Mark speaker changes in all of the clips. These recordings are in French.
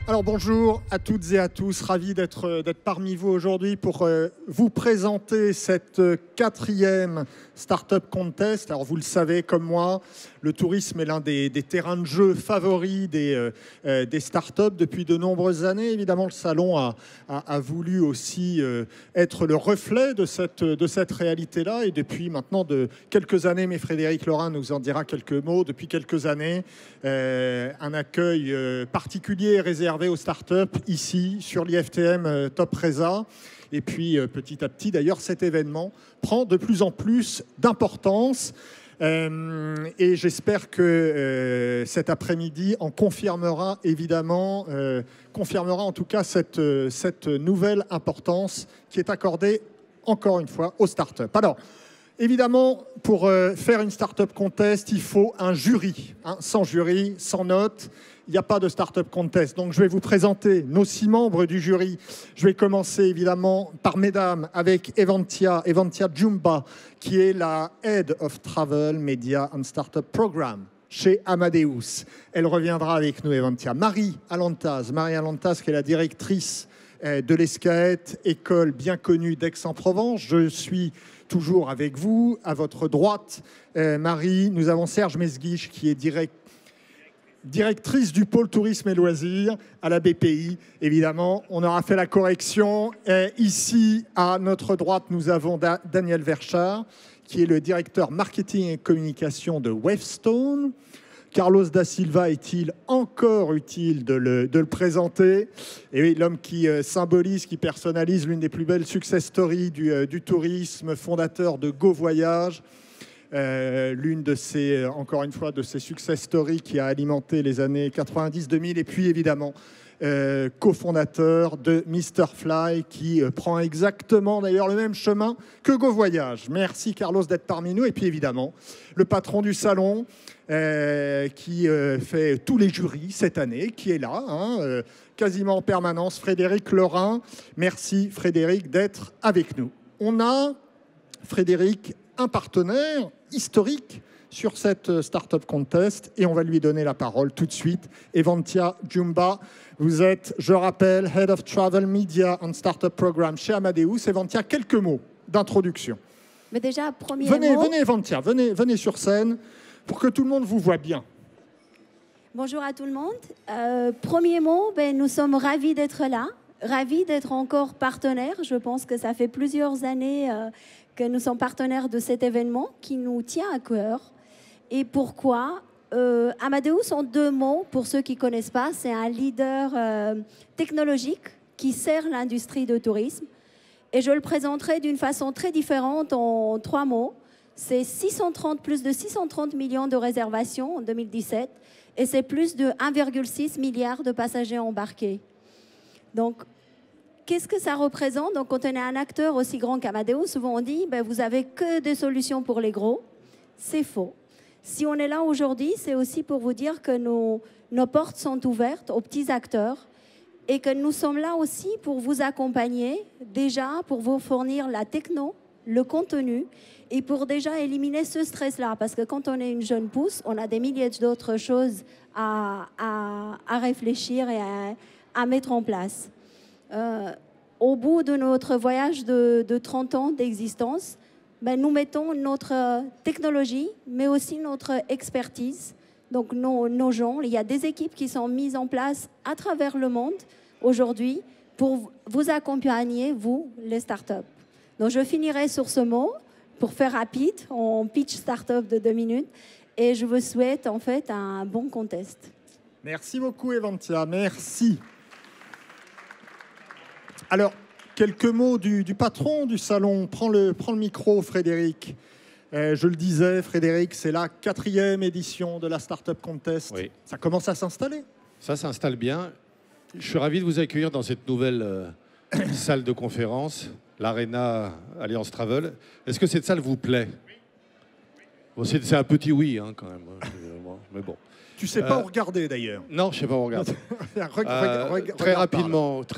Speaker 1: Alors bonjour à toutes et à tous, ravi d'être parmi vous aujourd'hui pour vous présenter cette 4e Startup Contest. Alors vous le savez comme moi, le tourisme est l'un des terrains de jeu favoris des startups depuis de nombreuses années. Évidemment, le salon a voulu aussi être le reflet de cette réalité-là. Et depuis maintenant de quelques années, mais Frédéric Lorin nous en dira quelques mots, depuis quelques années, un accueil particulier réservé aux startups ici sur l'IFTM Top Resa. Et puis petit à petit d'ailleurs cet événement prend de plus en plus d'importance et j'espère que cet après-midi en confirmera évidemment, confirmera en tout cas cette nouvelle importance qui est accordée encore une fois aux startups. Alors évidemment, pour faire une Startup Contest, il faut un jury. Sans jury, sans notes, il n'y a pas de Startup Contest. Donc, je vais vous présenter nos 6 membres du jury. Je vais commencer évidemment par mesdames avec Evantia Jumba, qui est la Head of Travel, Media and Startup Program chez Amadeus. Elle reviendra avec nous, Evantia. Marie Alantaz, qui est la directrice de l'ESCAET, école bien connue d'Aix-en-Provence. Je suis toujours avec vous. À votre droite, Marie, nous avons Serge Mesguich, qui est directrice du pôle tourisme et loisirs à la BPI. Évidemment, on aura fait la correction. Ici, à notre droite, nous avons Daniel Verchard, qui est le directeur marketing et communication de Wavestone. Carlos da Silva est-il encore utile de le présenter? Et oui, l'homme qui symbolise, qui personnalise l'une des plus belles success stories du tourisme, fondateur de Go Voyage. L'une de ces, encore une fois, de ces success stories qui a alimenté les années 90-2000 et puis évidemment cofondateur de Mr Fly qui prend exactement d'ailleurs le même chemin que Go Voyage. Merci Carlos d'être parmi nous et puis évidemment le patron du salon qui fait tous les jurys cette année, qui est là, quasiment en permanence, Frédéric Lorin. Merci Frédéric d'être avec nous. On a, Frédéric, un partenaire historique sur cette Startup Contest et on va lui donner la parole tout de suite. Evantia Jumba, vous êtes, je rappelle, Head of Travel, Media and Startup Program chez Amadeus. Evantia, quelques mots d'introduction.
Speaker 2: Mais déjà,
Speaker 1: venez Evantia, venez sur scène pour que tout le monde vous voit bien.
Speaker 2: Bonjour à tout le monde. Premier mot, nous sommes ravis d'être là, ravis d'être encore partenaires. Je pense que ça fait plusieurs années que nous sommes partenaires de cet événement qui nous tient à cœur. Et pourquoi Amadeus, en 2 mots, pour ceux qui ne connaissent pas, c'est un leader technologique qui sert l'industrie du tourisme. Et je le présenterai d'une façon très différente en 3 mots. C'est plus de 630 millions de réservations en 2017 et c'est plus de 1,6 milliard de passagers embarqués. Donc, qu'est-ce que ça représente? Donc, quand on est un acteur aussi grand qu'Amadeus, souvent on dit vous n'avez que des solutions pour les gros. C'est faux. Si on est là aujourd'hui, c'est aussi pour vous dire que nos portes sont ouvertes aux petits acteurs et que nous sommes là aussi pour vous accompagner, déjà pour vous fournir la techno, le contenu et pour déjà éliminer ce stress-là. Parce que quand on est une jeune pousse, on a des milliers d'autres choses à réfléchir et à mettre en place. Au bout de notre voyage de 30 ans d'existence, nous mettons notre technologie, mais aussi notre expertise, donc nos gens. Il y a des équipes qui sont mises en place à travers le monde aujourd'hui pour vous accompagner, vous, les startups. Donc je finirai sur ce mot pour faire rapide, en pitch startup de 2 minutes. Et je vous souhaite en fait un bon contest.
Speaker 1: Merci beaucoup Evantia, merci. Alors, quelques mots du patron du salon. Prends le micro, Frédéric. Je le disais, Frédéric, c'est la 4e édition de la Startup Contest.
Speaker 3: Oui.
Speaker 1: Ça commence à s'installer.
Speaker 3: Ça s'installe bien. Je suis ravi de vous accueillir dans cette nouvelle salle de conférence, l'Arena Alliance Travel. Est-ce que cette salle vous plaît? Bon, c'est un petit oui, quand même. Mais bon.
Speaker 1: Tu sais pas où regarder d'ailleurs.
Speaker 3: Non, je sais pas où regarder. Très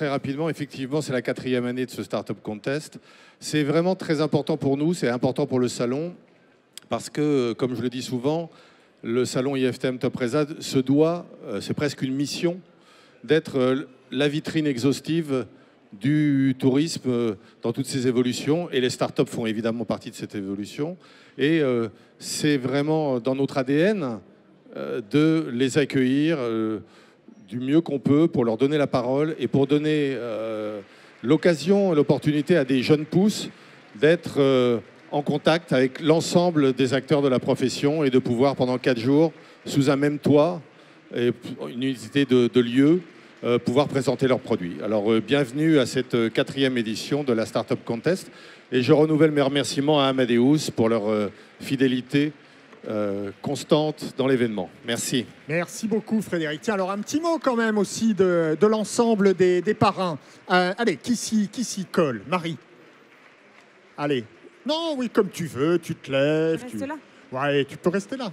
Speaker 3: rapidement, effectivement, c'est la 4e année de ce Startup Contest. C'est vraiment très important pour nous, c'est important pour le salon, parce que, comme je le dis souvent, le salon IFTM Top Resa se doit, c'est presque une mission, d'être la vitrine exhaustive du tourisme dans toutes ses évolutions. Et les startups font évidemment partie de cette évolution. Et c'est vraiment dans notre ADN de les accueillir du mieux qu'on peut pour leur donner la parole et pour donner l'occasion, l'opportunité à des jeunes pousses d'être en contact avec l'ensemble des acteurs de la profession et de pouvoir pendant 4 jours, sous un même toit, et une unité de lieu, pouvoir présenter leurs produits. Alors bienvenue à cette 4e édition de la Startup Contest et je renouvelle mes remerciements à Amadeus pour leur fidélité constante dans l'événement. Merci.
Speaker 1: Merci beaucoup Frédéric. Tiens, alors un petit mot quand même aussi de l'ensemble des parrains. Allez, qui s'y colle? Marie. Allez. Non, oui, comme tu veux, tu te lèves.
Speaker 4: Reste là.
Speaker 1: Ouais, tu peux rester là.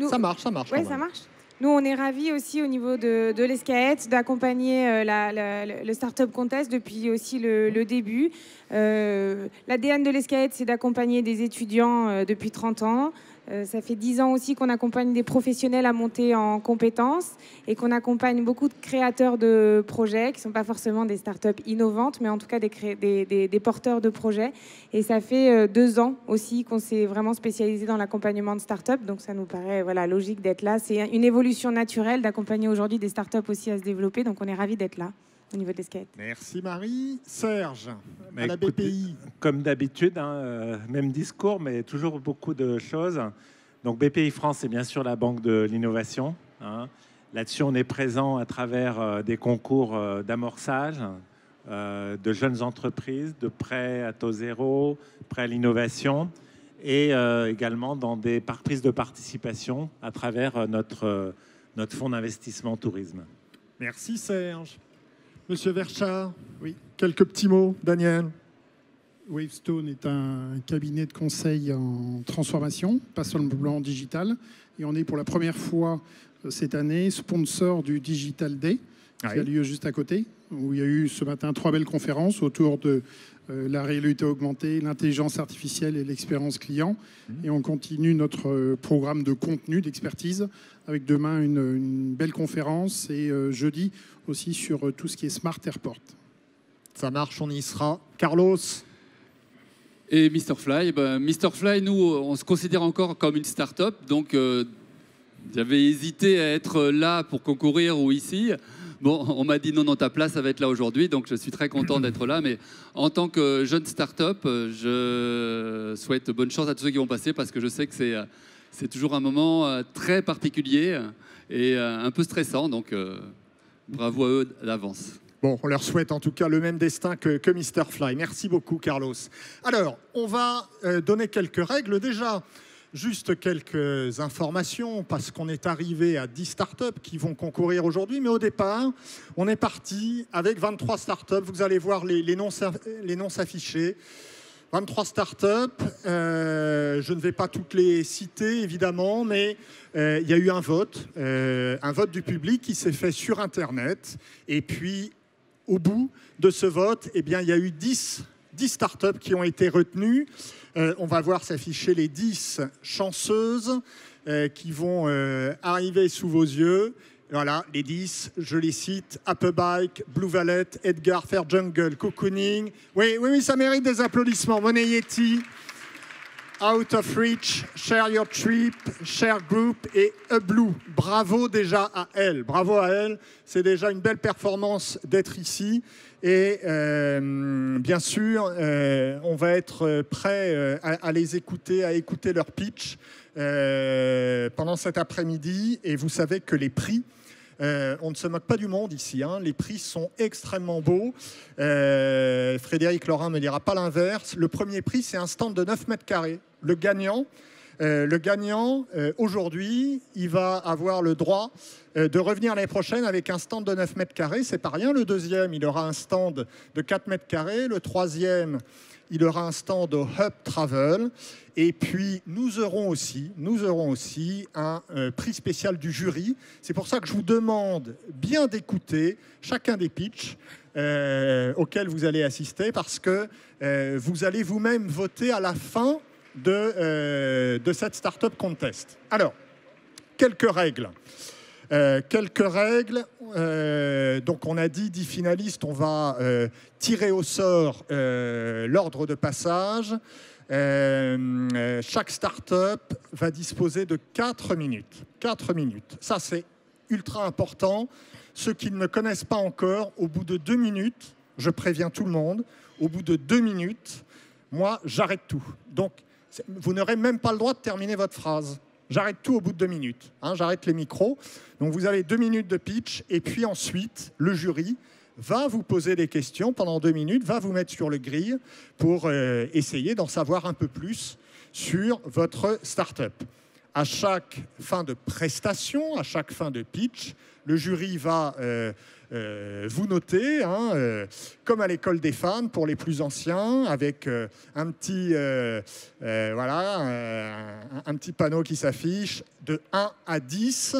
Speaker 1: Ça marche.
Speaker 4: Oui, ça marche. Nous, on est ravis aussi au niveau de l'ESCAET d'accompagner le Startup Contest depuis aussi le début. L'ADN de l'ESCAET, c'est d'accompagner des étudiants depuis 30 ans. Ça fait 10 ans aussi qu'on accompagne des professionnels à monter en compétences et qu'on accompagne beaucoup de créateurs de projets qui ne sont pas forcément des startups innovantes, mais en tout cas des porteurs de projets. Et ça fait 2 ans aussi qu'on s'est vraiment spécialisé dans l'accompagnement de startups. Donc ça nous paraît logique d'être là. C'est une évolution naturelle d'accompagner aujourd'hui des startups aussi à se développer. Donc on est ravis d'être là au niveau de l'ESCAET.
Speaker 1: Merci Marie. Serge, à la
Speaker 5: écoutez,
Speaker 1: BPI.
Speaker 5: Comme d'habitude, même discours, mais toujours beaucoup de choses. Donc BPI France, c'est bien sûr la banque de l'innovation. Là-dessus, on est présent à travers des concours d'amorçage, de jeunes entreprises, de prêts à taux zéro, prêts à l'innovation, et également dans des prises de participation à travers notre fonds d'investissement tourisme.
Speaker 1: Merci Serge. Monsieur Verchard, oui, quelques petits mots. Daniel.
Speaker 6: Wavestone est un cabinet de conseil en transformation, pas seulement en digital. Et on est pour la première fois cette année sponsor du Digital Day, qui a lieu juste à côté, où il y a eu ce matin 3 belles conférences autour de la réalité augmentée, l'intelligence artificielle et l'expérience client. Et on continue notre programme de contenu, d'expertise, avec demain une belle conférence et jeudi aussi sur tout ce qui est Smart Airport.
Speaker 1: Ça marche, on y sera. Carlos.
Speaker 7: Et Mr Fly, Mr Fly, nous, on se considère encore comme une start-up, donc j'avais hésité à être là pour concourir ou ici. Bon, on m'a dit non, ta place, ça va être là aujourd'hui, donc je suis très content d'être là. Mais en tant que jeune start-up, je souhaite bonne chance à tous ceux qui vont passer parce que je sais que c'est toujours un moment très particulier et un peu stressant, donc bravo à eux d'avance.
Speaker 1: Bon, on leur souhaite en tout cas le même destin que Mr Fly. Merci beaucoup, Carlos. Alors, on va donner quelques règles. Déjà, juste quelques informations, parce qu'on est arrivé à 10 startups qui vont concourir aujourd'hui. Mais au départ, on est parti avec 23 startups. Vous allez voir les noms s'afficher. 23 startups. Je ne vais pas toutes les citer, évidemment, mais il y a eu un vote du public qui s'est fait sur Internet. Et puis, au bout de ce vote, eh bien, il y a eu 10 startups qui ont été retenues. On va voir s'afficher les 10 chanceuses qui vont arriver sous vos yeux. Voilà, les 10, je les cite. Applebike, Blue Valet, Edgar, Fair Jungle, Cocooning. Oui, ça mérite des applaudissements. Money Yeti, Out of Reach, Share Your Trip, Share Group et A Blue. Bravo déjà à elles. Bravo à elles. C'est déjà une belle performance d'être ici. Et bien sûr, on va être prêt à les écouter, à écouter leur pitch pendant cet après-midi. Et vous savez que les prix, on ne se moque pas du monde ici. Les prix sont extrêmement beaux. Frédéric Laurin ne me dira pas l'inverse. Le premier prix, c'est un stand de 9 mètres carrés. Le gagnant, aujourd'hui, il va avoir le droit de revenir l'année prochaine avec un stand de 9 mètres carrés. C'est pas rien. Le deuxième, il aura un stand de 4 mètres carrés. Le troisième, il aura un stand au Hub Travel. Et puis, nous aurons aussi un prix spécial du jury. C'est pour ça que je vous demande bien d'écouter chacun des pitchs auxquels vous allez assister, parce que vous allez vous-même voter à la fin de cette Startup Contest. Alors, quelques règles. Quelques règles. Donc on a dit 10 finalistes, on va tirer au sort l'ordre de passage. Chaque start-up va disposer de 4 minutes. 4 minutes. Ça, c'est ultra important. Ceux qui ne me connaissent pas encore, au bout de 2 minutes, je préviens tout le monde, au bout de 2 minutes, moi, j'arrête tout. Donc, vous n'aurez même pas le droit de terminer votre phrase. J'arrête tout au bout de 2 minutes. Hein, j'arrête les micros. Donc, vous avez 2 minutes de pitch. Et puis ensuite, le jury va vous poser des questions pendant 2 minutes, va vous mettre sur le grill pour essayer d'en savoir un peu plus sur votre start-up. À chaque fin de prestation, à chaque fin de pitch, le jury va vous noter, hein, comme à l'école des fans pour les plus anciens, avec un petit panneau qui s'affiche de 1 à 10.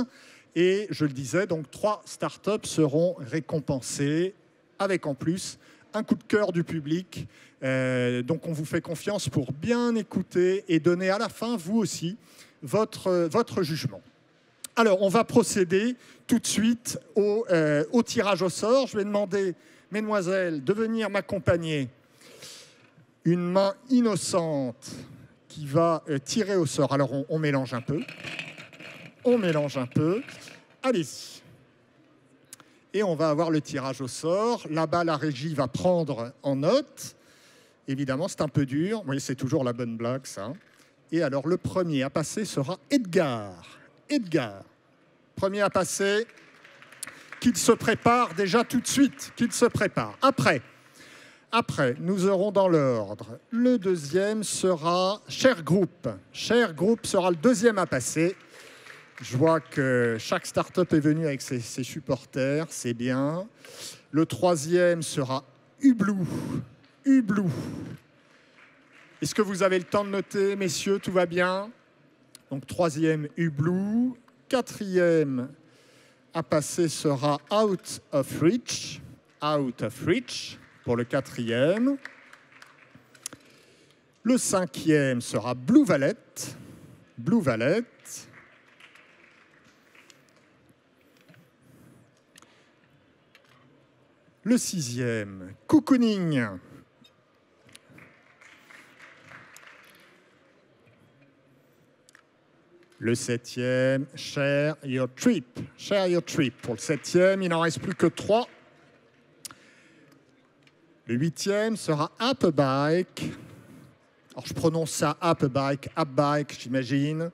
Speaker 1: Et je le disais, donc 3 startups seront récompensées avec en plus un coup de cœur du public. Donc on vous fait confiance pour bien écouter et donner à la fin, vous aussi, votre jugement. Alors, on va procéder tout de suite au tirage au sort. Je vais demander, mesdemoiselles, de venir m'accompagner. Une main innocente qui va tirer au sort. Alors, on mélange un peu. On mélange un peu. Allez-y. Et on va avoir le tirage au sort. Là-bas, la régie va prendre en note. Évidemment, c'est un peu dur. Oui, c'est toujours la bonne blague, ça. Et alors, le premier à passer sera Edgar. Edgar, premier à passer, qu'il se prépare déjà tout de suite, qu'il se prépare. Après, nous aurons dans l'ordre, le deuxième sera Cher Group. Cher Group sera le deuxième à passer. Je vois que chaque start-up est venue avec ses supporters, c'est bien. Le troisième sera Hublou. Hublou. Est-ce que vous avez le temps de noter, messieurs, tout va bien? Donc, troisième, Hublou. Quatrième à passer sera Out of Reach. Out of Reach pour le quatrième. Le cinquième sera Blue Valet. Blue Valet. Le sixième, Cocooning. Le septième, Share Your Trip. Share Your Trip. Pour le septième, il n'en reste plus que 3. Le huitième sera Upbike. Alors, je prononce ça Upbike, j'imagine.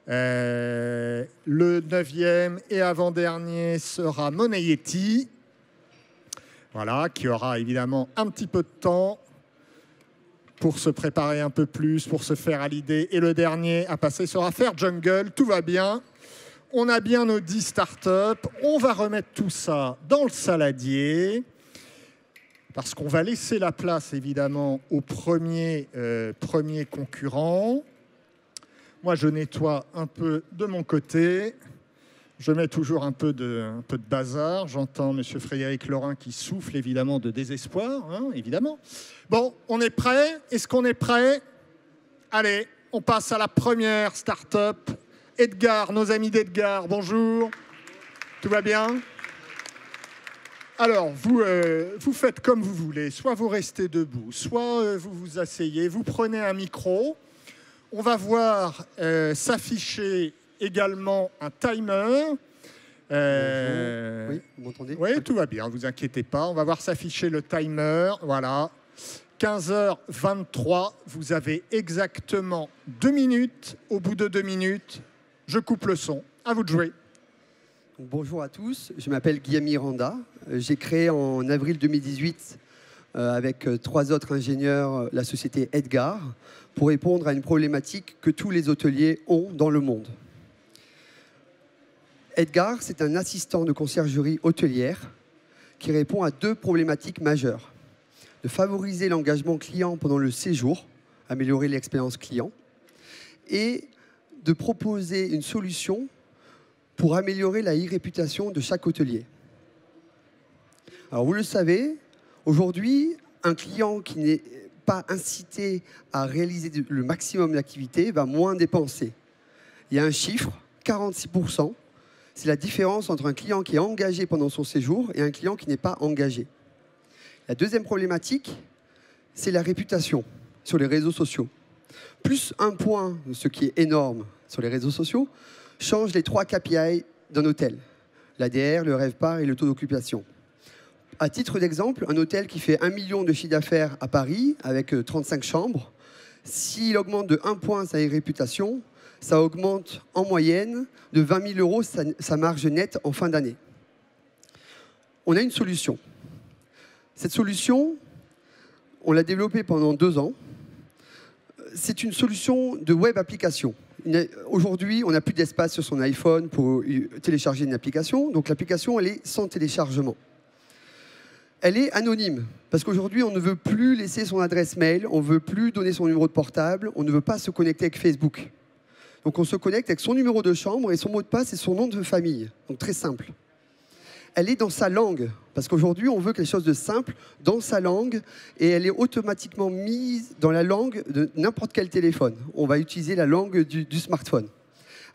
Speaker 1: Le neuvième et avant-dernier sera Moneyeti. Voilà, qui aura évidemment un petit peu de temps pour se préparer un peu plus, pour se faire à l'idée. Et le dernier à passer sera Fair Jungle. Tout va bien. On a bien nos 10 startups. On va remettre tout ça dans le saladier parce qu'on va laisser la place, évidemment, au premier concurrent. Moi, je nettoie un peu de mon côté. Je mets toujours un peu de bazar. J'entends M. Frédéric Laurin qui souffle, évidemment, de désespoir, hein, évidemment. Bon, on est prêt? Est-ce qu'on est prêt? Allez, on passe à la première start-up. Edgar, nos amis d'Edgar, bonjour. Tout va bien? Alors, vous faites comme vous voulez. Soit vous restez debout, soit vous vous asseyez. Vous prenez un micro. On va voir s'afficher également un timer.
Speaker 8: Oui, vous m'entendez?
Speaker 1: Oui, tout va bien, ne vous inquiétez pas. On va voir s'afficher le timer. Voilà. 15h23, vous avez exactement 2 minutes. Au bout de 2 minutes, je coupe le son. À vous de jouer.
Speaker 8: Bonjour à tous, je m'appelle Guillaume Miranda. J'ai créé en avril 2018 avec 3 autres ingénieurs la société Edgar pour répondre à une problématique que tous les hôteliers ont dans le monde. Edgar, c'est un assistant de conciergerie hôtelière qui répond à 2 problématiques majeures. De favoriser l'engagement client pendant le séjour, améliorer l'expérience client, et de proposer une solution pour améliorer la e-réputation de chaque hôtelier. Alors vous le savez, aujourd'hui, un client qui n'est pas incité à réaliser le maximum d'activités va moins dépenser. Il y a un chiffre, 46%. c'est la différence entre un client qui est engagé pendant son séjour et un client qui n'est pas engagé. La deuxième problématique, c'est la réputation sur les réseaux sociaux. Plus un point, ce qui est énorme sur les réseaux sociaux, change les 3 KPI d'un hôtel. L'ADR, le RevPAR et le taux d'occupation. À titre d'exemple, un hôtel qui fait 1 million de chiffre d'affaires à Paris, avec 35 chambres, s'il augmente de 1 point sa réputation, ça augmente en moyenne de 20 000 € sa marge nette en fin d'année. On a une solution. Cette solution, on l'a développée pendant 2 ans. C'est une solution de web application. Aujourd'hui, on n'a plus d'espace sur son iPhone pour télécharger une application. Donc l'application, elle est sans téléchargement. Elle est anonyme, parce qu'aujourd'hui, on ne veut plus laisser son adresse mail, on ne veut plus donner son numéro de portable, on ne veut pas se connecter avec Facebook. Donc on se connecte avec son numéro de chambre et son mot de passe et son nom de famille. Donc très simple. Elle est dans sa langue, parce qu'aujourd'hui, on veut quelque chose de simple, dans sa langue, et elle est automatiquement mise dans la langue de n'importe quel téléphone. On va utiliser la langue du smartphone,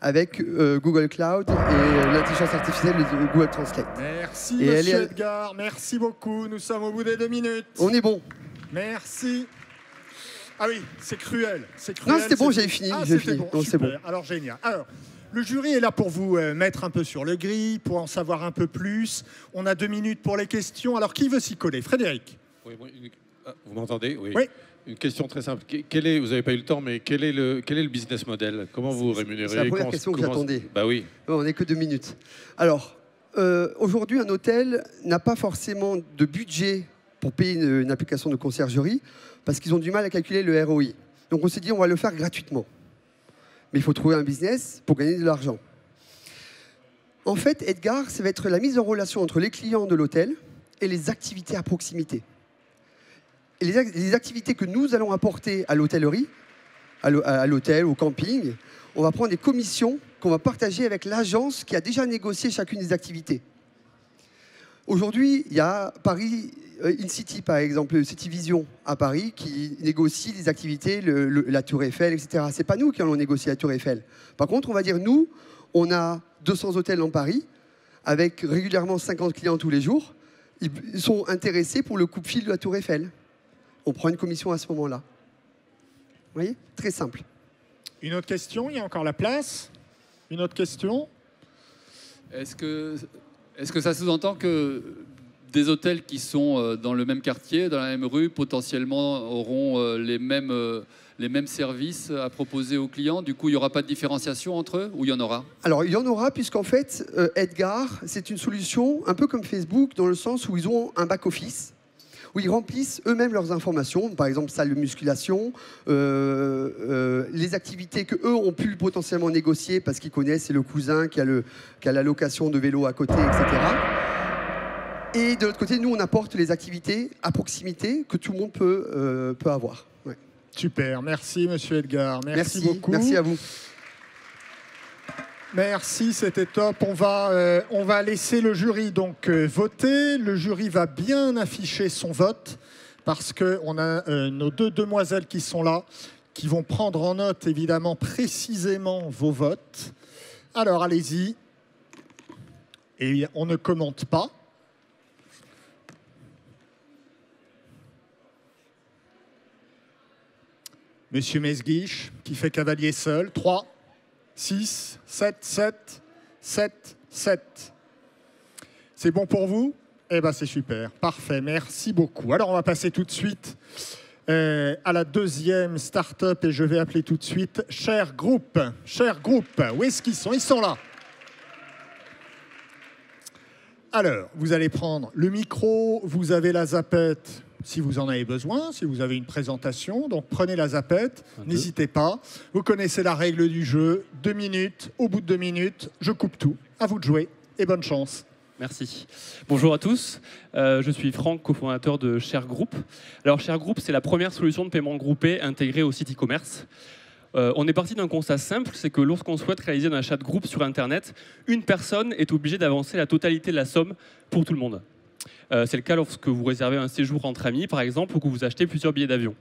Speaker 8: avec Google Cloud et l'intelligence artificielle de Google Translate.
Speaker 1: Merci, monsieur Edgar, merci beaucoup. Nous sommes au bout des 2 minutes.
Speaker 8: On est bon.
Speaker 1: Merci. Ah oui, c'est cruel.
Speaker 8: Non, c'était bon, j'ai fini.
Speaker 1: Ah,
Speaker 8: j'ai fini.
Speaker 1: Bon,
Speaker 8: non, c'est bon.
Speaker 1: Alors, génial. Alors, le jury est là pour vous mettre un peu sur le gris, pour en savoir un peu plus. On a 2 minutes pour les questions. Alors, qui veut s'y coller? Frédéric?
Speaker 3: Oui, vous m'entendez? Oui.
Speaker 1: Oui.
Speaker 3: Une question très simple. Vous n'avez pas eu le temps, mais quel est le business model? Comment vous rémunérez?
Speaker 8: C'est la première question que j'attendais.
Speaker 3: Bah oui.
Speaker 8: On n'est que 2 minutes. Alors, aujourd'hui, un hôtel n'a pas forcément de budget pour payer une application de conciergerie parce qu'ils ont du mal à calculer le ROI. Donc, on s'est dit, on va le faire gratuitement. Mais il faut trouver un business pour gagner de l'argent. En fait, Edgar, ça va être la mise en relation entre les clients de l'hôtel et les activités à proximité. Et les activités que nous allons apporter à l'hôtellerie, à l'hôtel, au camping, on va prendre des commissions qu'on va partager avec l'agence qui a déjà négocié chacune des activités. Aujourd'hui, il y a Paris InCity, par exemple, City Vision à Paris, qui négocie les activités, la Tour Eiffel, etc. Ce n'est pas nous qui allons négocier la Tour Eiffel. Par contre, on va dire, nous, on a 200 hôtels dans Paris, avec régulièrement 50 clients tous les jours. Ils sont intéressés pour le coupe-fil de la Tour Eiffel. On prend une commission à ce moment-là. Vous voyez? Très simple.
Speaker 1: Une autre question? Il y a encore la place? Une autre question?
Speaker 7: Est-ce que ça sous-entend que des hôtels qui sont dans le même quartier, dans la même rue, potentiellement auront les mêmes services à proposer aux clients? Du coup, il n'y aura pas de différenciation entre eux, ou il y en aura? Alors,
Speaker 8: il y en aura, puisqu'en fait, Edgar, c'est une solution un peu comme Facebook, dans le sens où ils ont un back-office, où ils remplissent eux-mêmes leurs informations, par exemple salle de musculation, les activités qu'eux ont pu potentiellement négocier parce qu'ils connaissent, c'est le cousin qui a la location de vélo à côté, etc. Et de l'autre côté, nous, on apporte les activités à proximité que tout le monde peut avoir. Ouais.
Speaker 1: Super, merci Monsieur Edgar, merci beaucoup.
Speaker 8: Merci à vous.
Speaker 1: Merci, c'était top. On va laisser le jury donc voter. Le jury va bien afficher son vote parce qu'on a nos 2 demoiselles qui sont là, qui vont prendre en note évidemment précisément vos votes. Alors allez-y. Et on ne commente pas. Monsieur Mesguich, qui fait cavalier seul. 3, 6, 7, 7, 7, 7. C'est bon pour vous? Eh bien, c'est super. Parfait. Merci beaucoup. Alors, on va passer tout de suite à la deuxième start-up et je vais appeler tout de suite Cher Groupe. Cher Groupe, où est-ce qu'ils sont? Ils sont là. Alors, vous allez prendre le micro, vous avez la zapette si vous en avez besoin, si vous avez une présentation. Donc, prenez la zapette, n'hésitez pas. Vous connaissez la règle du jeu. 2 minutes, au bout de 2 minutes, je coupe tout. À vous de jouer et bonne chance.
Speaker 9: Merci. Bonjour à tous. Je suis Franck, cofondateur de Cher Group. Alors, Cher Group, c'est la première solution de paiement groupé intégrée au site e-commerce. On est parti d'un constat simple, c'est que lorsqu'on souhaite réaliser un achat de groupe sur Internet, une personne est obligée d'avancer la totalité de la somme pour tout le monde. C'est le cas lorsque vous réservez un séjour entre amis, par exemple, ou que vous achetez plusieurs billets d'avion.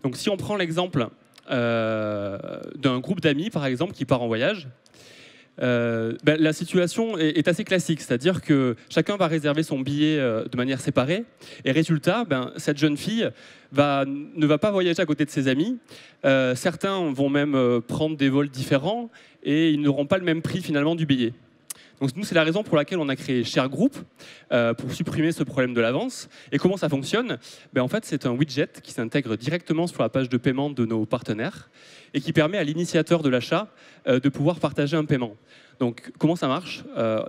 Speaker 9: Donc si on prend l'exemple d'un groupe d'amis, par exemple, qui part en voyage, La situation est assez classique, c'est-à-dire que chacun va réserver son billet de manière séparée, et résultat, cette jeune fille ne va pas voyager à côté de ses amis. Certains vont même prendre des vols différents, et ils n'auront pas le même prix finalement du billet. Donc nous, c'est la raison pour laquelle on a créé Share Group, pour supprimer ce problème de l'avance. Et comment ça fonctionne? En fait, c'est un widget qui s'intègre directement sur la page de paiement de nos partenaires et qui permet à l'initiateur de l'achat de pouvoir partager un paiement. Donc comment ça marche?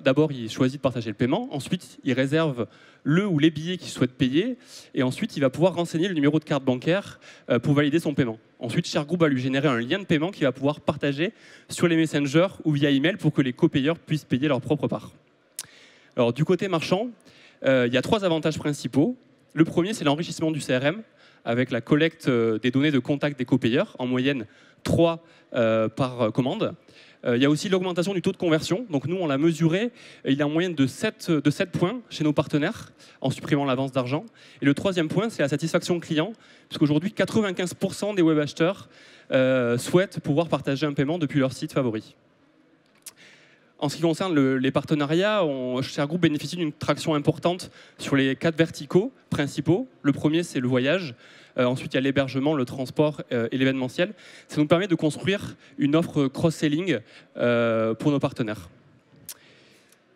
Speaker 9: D'abord, il choisit de partager le paiement. Ensuite, il réserve le ou les billets qu'il souhaite payer. Et ensuite, il va pouvoir renseigner le numéro de carte bancaire pour valider son paiement. Ensuite, Share Group va lui générer un lien de paiement qu'il va pouvoir partager sur les messengers ou via email pour que les copayeurs puissent payer leur propre part. Alors, du côté marchand, il y a 3 avantages principaux. Le premier, c'est l'enrichissement du CRM avec la collecte des données de contact des copayeurs, en moyenne 3 par commande. Il y a aussi l'augmentation du taux de conversion. Donc nous, on l'a mesuré. Il est en moyenne de 7 points chez nos partenaires en supprimant l'avance d'argent. Et le 3e point, c'est la satisfaction client, puisqu'aujourd'hui, 95% des web acheteurs souhaitent pouvoir partager un paiement depuis leur site favori. En ce qui concerne les partenariats, Share Group bénéficie d'une traction importante sur les 4 verticaux principaux. Le premier, c'est le voyage. Ensuite, il y a l'hébergement, le transport et l'événementiel. Ça nous permet de construire une offre cross-selling pour nos partenaires.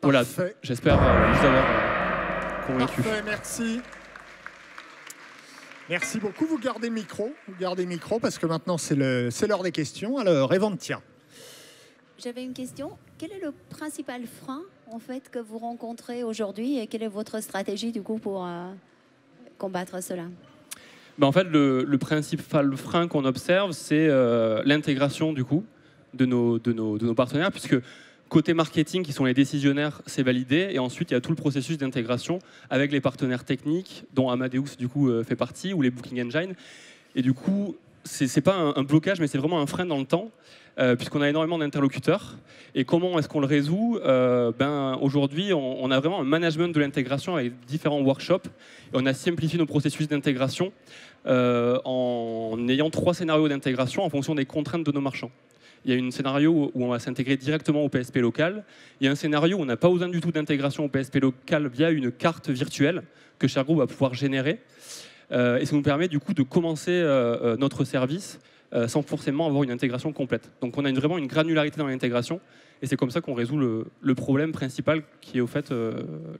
Speaker 9: Voilà, j'espère vous avoir convaincu.
Speaker 1: Parfait, merci. Merci beaucoup. Vous gardez le micro parce que maintenant, c'est l'heure des questions. Alors, Eventia.
Speaker 2: J'avais une question. Quel est le principal frein en fait, que vous rencontrez aujourd'hui et quelle est votre stratégie du coup pour combattre cela?
Speaker 9: En fait, le principal frein qu'on observe, c'est l'intégration du coup de nos partenaires, puisque côté marketing, qui sont les décisionnaires, c'est validé, et ensuite il y a tout le processus d'intégration avec les partenaires techniques, dont Amadeus du coup fait partie, ou les Booking Engine. Et du coup, c'est pas un blocage, mais c'est vraiment un frein dans le temps, puisqu'on a énormément d'interlocuteurs. Et comment est-ce qu'on le résout? Aujourd'hui, on a vraiment un management de l'intégration avec différents workshops. Et on a simplifié nos processus d'intégration en ayant 3 scénarios d'intégration en fonction des contraintes de nos marchands. Il y a un scénario où on va s'intégrer directement au PSP local. Il y a un scénario où on n'a pas besoin du tout d'intégration au PSP local via une carte virtuelle que Share Group va pouvoir générer. Et ça nous permet du coup de commencer notre service sans forcément avoir une intégration complète. Donc on a vraiment une granularité dans l'intégration et c'est comme ça qu'on résout le problème principal qui est au fait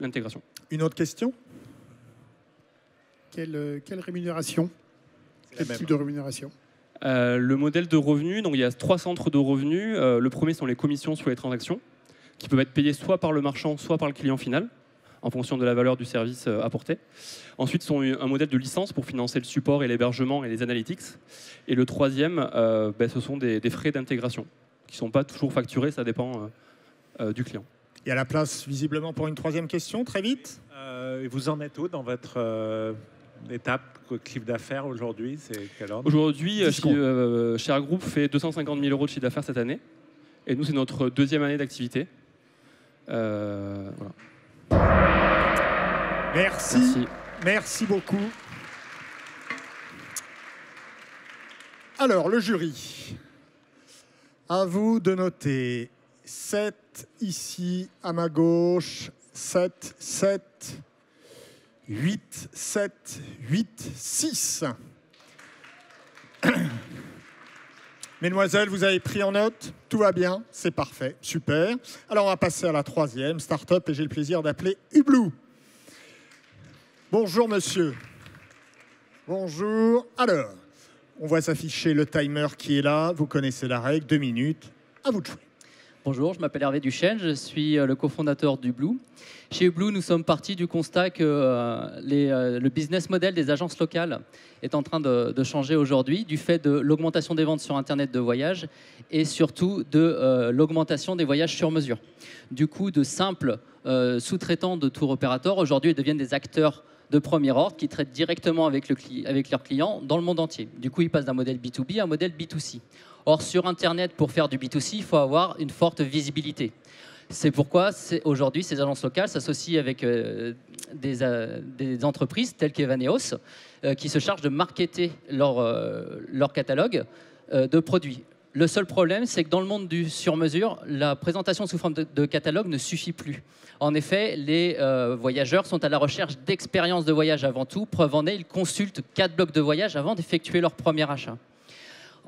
Speaker 9: l'intégration.
Speaker 1: Une autre question?
Speaker 6: Quelle rémunération? Quel type de rémunération?
Speaker 9: Le modèle de revenu, donc il y a 3 centres de revenus. Le premier sont les commissions sur les transactions qui peuvent être payées soit par le marchand, soit par le client final, en fonction de la valeur du service apporté. Ensuite, sont un modèle de licence pour financer le support et l'hébergement et les analytics. Et le 3e, ce sont des frais d'intégration qui ne sont pas toujours facturés, ça dépend du client.
Speaker 1: Il y a la place visiblement pour une 3e question, très vite.
Speaker 5: Vous en êtes où dans votre étape chiffre d'affaires aujourd'hui? C'est quel ordre?
Speaker 9: Aujourd'hui, Share Group fait 250 000 € de chiffre d'affaires cette année. Et nous, c'est notre 2e année d'activité. Voilà.
Speaker 1: Merci beaucoup. Alors, le jury, à vous de noter 7 ici à ma gauche, 7, 7, 8, 7, 8, 6. Mesdemoiselles, vous avez pris en note? Tout va bien? C'est parfait, super. Alors, on va passer à la 3e start-up et j'ai le plaisir d'appeler Hublou. Bonjour, monsieur. Bonjour. Alors, on voit s'afficher le timer qui est là. Vous connaissez la règle, 2 minutes. À vous de jouer.
Speaker 10: Bonjour, je m'appelle Hervé Duchesne, je suis le cofondateur d'Hublou. Chez Hublou, nous sommes partis du constat que le business model des agences locales est en train de changer aujourd'hui du fait de l'augmentation des ventes sur Internet de voyage et surtout de l'augmentation des voyages sur mesure. Du coup, de simples sous-traitants de tour opérateurs, aujourd'hui, ils deviennent des acteurs de premier ordre qui traitent directement avec leurs clients dans le monde entier. Du coup, ils passent d'un modèle B2B à un modèle B2C. Or, sur Internet, pour faire du B2C, il faut avoir une forte visibilité. C'est pourquoi aujourd'hui, ces agences locales s'associent avec des entreprises telles qu'Evaneos qui se chargent de marketer leur catalogue de produits. Le seul problème, c'est que dans le monde du sur-mesure, la présentation sous forme de catalogue ne suffit plus. En effet, les voyageurs sont à la recherche d'expériences de voyage avant tout. Preuve en est, ils consultent 4 blogs de voyage avant d'effectuer leur premier achat.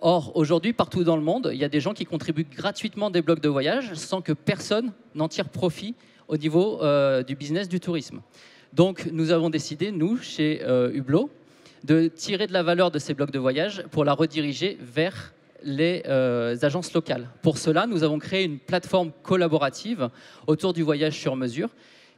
Speaker 10: Or, aujourd'hui, partout dans le monde, il y a des gens qui contribuent gratuitement des blogs de voyage sans que personne n'en tire profit au niveau du business du tourisme. Donc, nous avons décidé, nous, chez Hublot, de tirer de la valeur de ces blogs de voyage pour la rediriger vers les agences locales. Pour cela, nous avons créé une plateforme collaborative autour du voyage sur mesure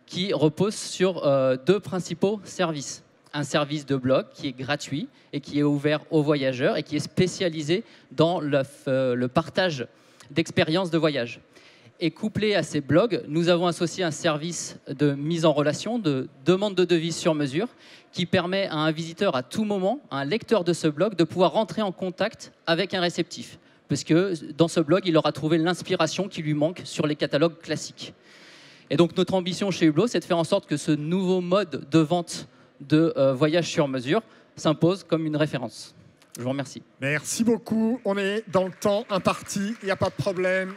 Speaker 10: qui repose sur 2 principaux services. Un service de blog qui est gratuit et qui est ouvert aux voyageurs et qui est spécialisé dans le partage d'expériences de voyage. Et couplé à ces blogs, nous avons associé un service de mise en relation, de demande de devis sur mesure, qui permet à un visiteur à tout moment, à un lecteur de ce blog, de pouvoir rentrer en contact avec un réceptif. Parce que dans ce blog, il aura trouvé l'inspiration qui lui manque sur les catalogues classiques. Et donc notre ambition chez Hublot, c'est de faire en sorte que ce nouveau mode de vente de voyage sur mesure s'impose comme une référence. Je vous remercie.
Speaker 1: Merci beaucoup. On est dans le temps imparti, il n'y a pas de problème.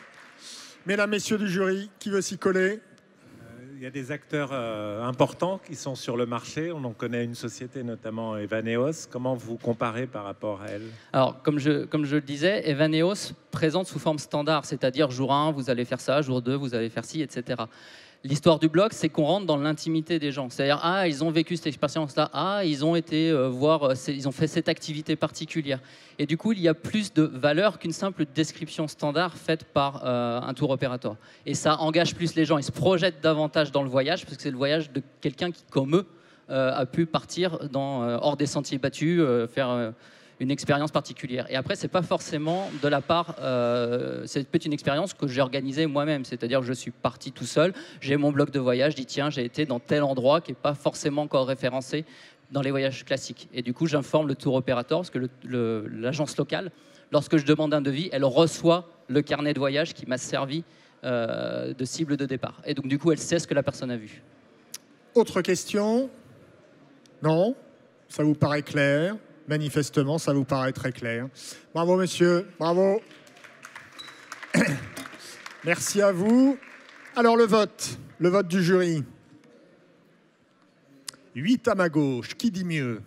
Speaker 1: Mesdames, messieurs du jury, qui veut s'y coller?
Speaker 5: Il y a des acteurs importants qui sont sur le marché. On en connaît une société, notamment Evaneos. Comment vous comparez par rapport à elle?
Speaker 10: Alors, comme je le disais, Evaneos présente sous forme standard, c'est-à-dire jour 1, vous allez faire ça, jour 2, vous allez faire ci, etc. L'histoire du blog, c'est qu'on rentre dans l'intimité des gens. C'est-à-dire, ah, ils ont vécu cette expérience-là, ah, ils ont été ils ont fait cette activité particulière. Et du coup, il y a plus de valeur qu'une simple description standard faite par un tour opérateur. Et ça engage plus les gens. Ils se projettent davantage dans le voyage, parce que c'est le voyage de quelqu'un qui, comme eux, a pu partir hors des sentiers battus, faire une expérience particulière. Et après, c'est pas forcément de la part, c'est peut-être une expérience que j'ai organisée moi-même, c'est-à-dire que je suis parti tout seul, j'ai mon blog de voyage, je dis tiens, j'ai été dans tel endroit qui n'est pas forcément encore référencé dans les voyages classiques. Et du coup, j'informe le tour opérateur, parce que l'agence locale, lorsque je demande un devis, elle reçoit le carnet de voyage qui m'a servi de cible de départ. Et donc, du coup, elle sait ce que la personne a vu.
Speaker 1: Autre question? Non? Ça vous paraît clair? Manifestement, ça vous paraît très clair. Bravo, monsieur. Bravo. Merci à vous. Alors, le vote du jury. 8 à ma gauche. Qui dit mieux?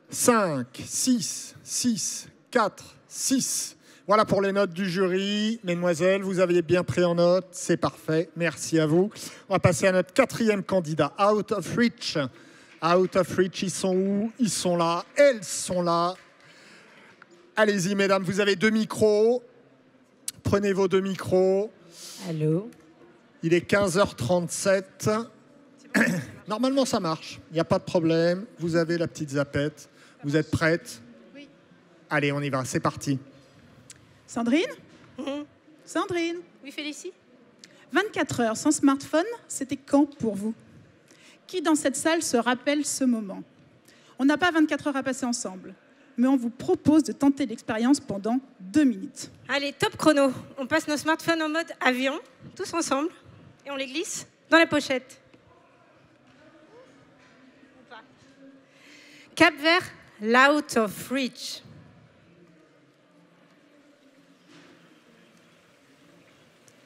Speaker 1: 5, 6, 6, 4, 6. Voilà pour les notes du jury. Mesdemoiselles, vous aviez bien pris en note. C'est parfait. Merci à vous. On va passer à notre 4e candidat. Out of Reach. Out of Reach, ils sont où? Ils sont là. Elles sont là. Allez-y, mesdames, vous avez 2 micros. Prenez vos 2 micros.
Speaker 11: Allô?
Speaker 1: Il est 15h37. Normalement, ça marche. Il n'y a pas de problème. Vous avez la petite zapette. Vous êtes prêtes?
Speaker 11: Oui.
Speaker 1: Allez, on y va. C'est parti.
Speaker 11: Sandrine? Sandrine?
Speaker 12: Oui, Félicie?
Speaker 11: 24 heures sans smartphone, c'était quand pour vous? Qui dans cette salle se rappelle ce moment? On n'a pas 24 heures à passer ensemble, mais on vous propose de tenter l'expérience pendant 2 minutes.
Speaker 12: Allez, top chrono. On passe nos smartphones en mode avion, tous ensemble, et on les glisse dans la pochette. Cap vers l'out of reach.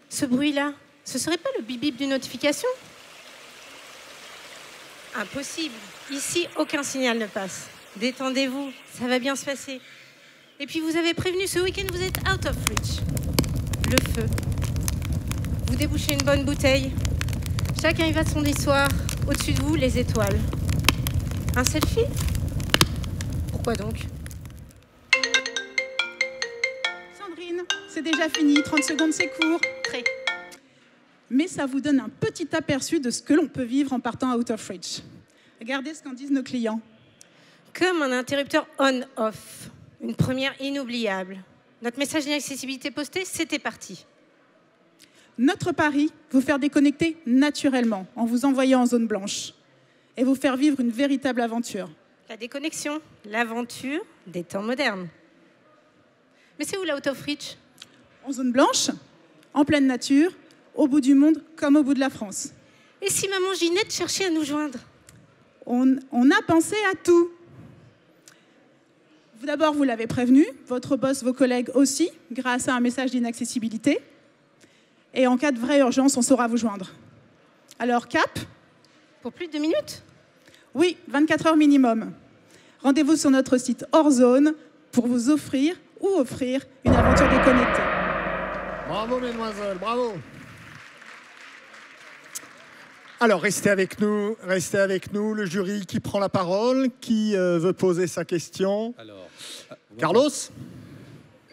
Speaker 12: Ce bruit-là, ce serait pas le bip-bip d'une notification? Impossible. Ici, aucun signal ne passe. Détendez-vous, ça va bien se passer. Et puis, vous avez prévenu, ce week-end, vous êtes out of reach. Le feu. Vous débouchez une bonne bouteille. Chacun y va de son histoire. Au-dessus de vous, les étoiles. Un selfie? Pourquoi donc?
Speaker 11: Sandrine, c'est déjà fini. 30 secondes, c'est court.
Speaker 12: Très.
Speaker 11: Mais ça vous donne un petit aperçu de ce que l'on peut vivre en partant out of reach. Regardez ce qu'en disent nos clients.
Speaker 12: Comme un interrupteur on-off. Une première inoubliable. Notre message d'inaccessibilité posté, c'était parti.
Speaker 11: Notre pari, vous faire déconnecter naturellement en vous envoyant en zone blanche et vous faire vivre une véritable aventure.
Speaker 12: La déconnexion, l'aventure des temps modernes. Mais c'est où la out of reach?
Speaker 11: En zone blanche, en pleine nature, au bout du monde comme au bout de la France.
Speaker 12: Et si maman Ginette cherchait à nous joindre?
Speaker 11: On a pensé à tout. D'abord, vous l'avez prévenu, votre boss, vos collègues aussi, grâce à un message d'inaccessibilité. Et en cas de vraie urgence, on saura vous joindre. Alors, cap?
Speaker 12: Pour plus de 2 minutes?
Speaker 11: Oui, 24 heures minimum. Rendez-vous sur notre site hors zone pour vous offrir une aventure déconnectée.
Speaker 1: Bravo, mesdemoiselles, bravo. Alors, restez avec nous, le jury qui prend la parole, qui veut poser sa question.
Speaker 7: Alors,
Speaker 1: Carlos?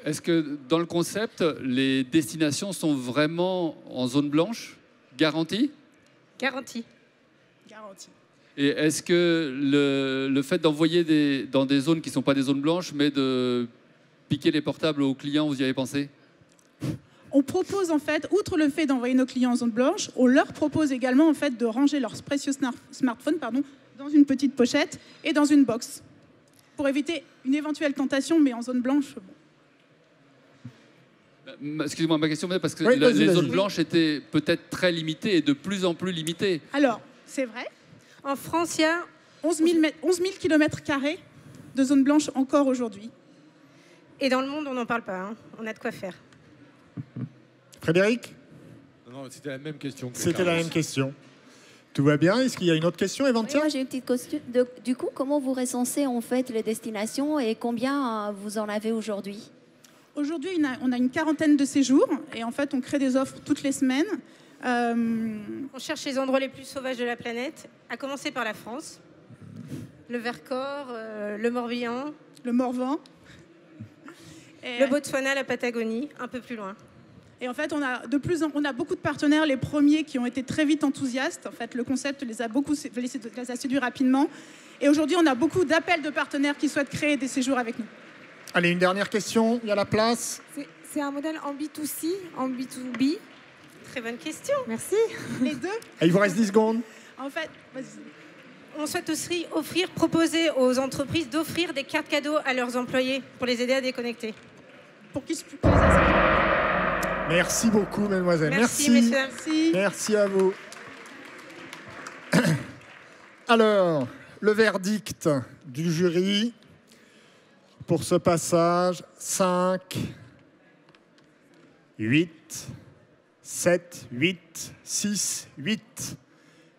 Speaker 7: Est-ce que dans le concept, les destinations sont vraiment en zone blanche, garantie?
Speaker 12: Garantie.
Speaker 11: Garantie.
Speaker 7: Et est-ce que le fait d'envoyer dans des zones qui ne sont pas des zones blanches, mais de piquer les portables aux clients, vous y avez pensé?
Speaker 11: On propose en fait, outre le fait d'envoyer nos clients en zone blanche, on leur propose également en fait de ranger leurs précieux smartphones dans une petite pochette et dans une box pour éviter une éventuelle tentation, mais en zone blanche. Bon.
Speaker 7: Excusez-moi, ma question, parce que
Speaker 11: Oui,
Speaker 7: les zones blanches étaient peut-être très limitées et de plus en plus limitées.
Speaker 11: Alors, c'est vrai.
Speaker 12: En France, il y a
Speaker 11: 11 000 km² de zones blanches encore aujourd'hui.
Speaker 12: Et dans le monde, on n'en parle pas. Hein. On a de quoi faire.
Speaker 1: Frédéric?
Speaker 3: Non, c'était la même question.
Speaker 1: C'était la même question. Tout va bien? Est-ce qu'il y a une autre question, Eventia?
Speaker 2: Oui, moi j'ai une petite question. Du coup, comment vous recensez en fait les destinations et combien vous en avez aujourd'hui?
Speaker 11: Aujourd'hui, on a une quarantaine de séjours et en fait, on crée des offres toutes les semaines.
Speaker 12: On cherche les endroits les plus sauvages de la planète, à commencer par la France, le Vercors, le Morbihan,
Speaker 11: le Morvan,
Speaker 12: le Botswana, la Patagonie, un peu plus loin.
Speaker 11: Et en fait, on a beaucoup de partenaires, les premiers qui ont été très vite enthousiastes. En fait, le concept les a séduits rapidement. Et aujourd'hui, on a beaucoup d'appels de partenaires qui souhaitent créer des séjours avec nous.
Speaker 1: Allez, une dernière question, il y a la place.
Speaker 4: C'est un modèle en B2C, en B2B.
Speaker 12: Très bonne question.
Speaker 4: Merci.
Speaker 11: Les deux.
Speaker 1: Et il vous reste 10 secondes.
Speaker 11: En fait,
Speaker 12: on souhaite aussi proposer aux entreprises d'offrir des cartes cadeaux à leurs employés pour les aider à déconnecter.
Speaker 11: Pour qu'ils puissent les assurer.
Speaker 1: Merci beaucoup, mesdemoiselles.
Speaker 12: Merci, messieurs.
Speaker 1: Merci à vous. Alors, le verdict du jury pour ce passage, 5, 8, 7, 8, 6, 8.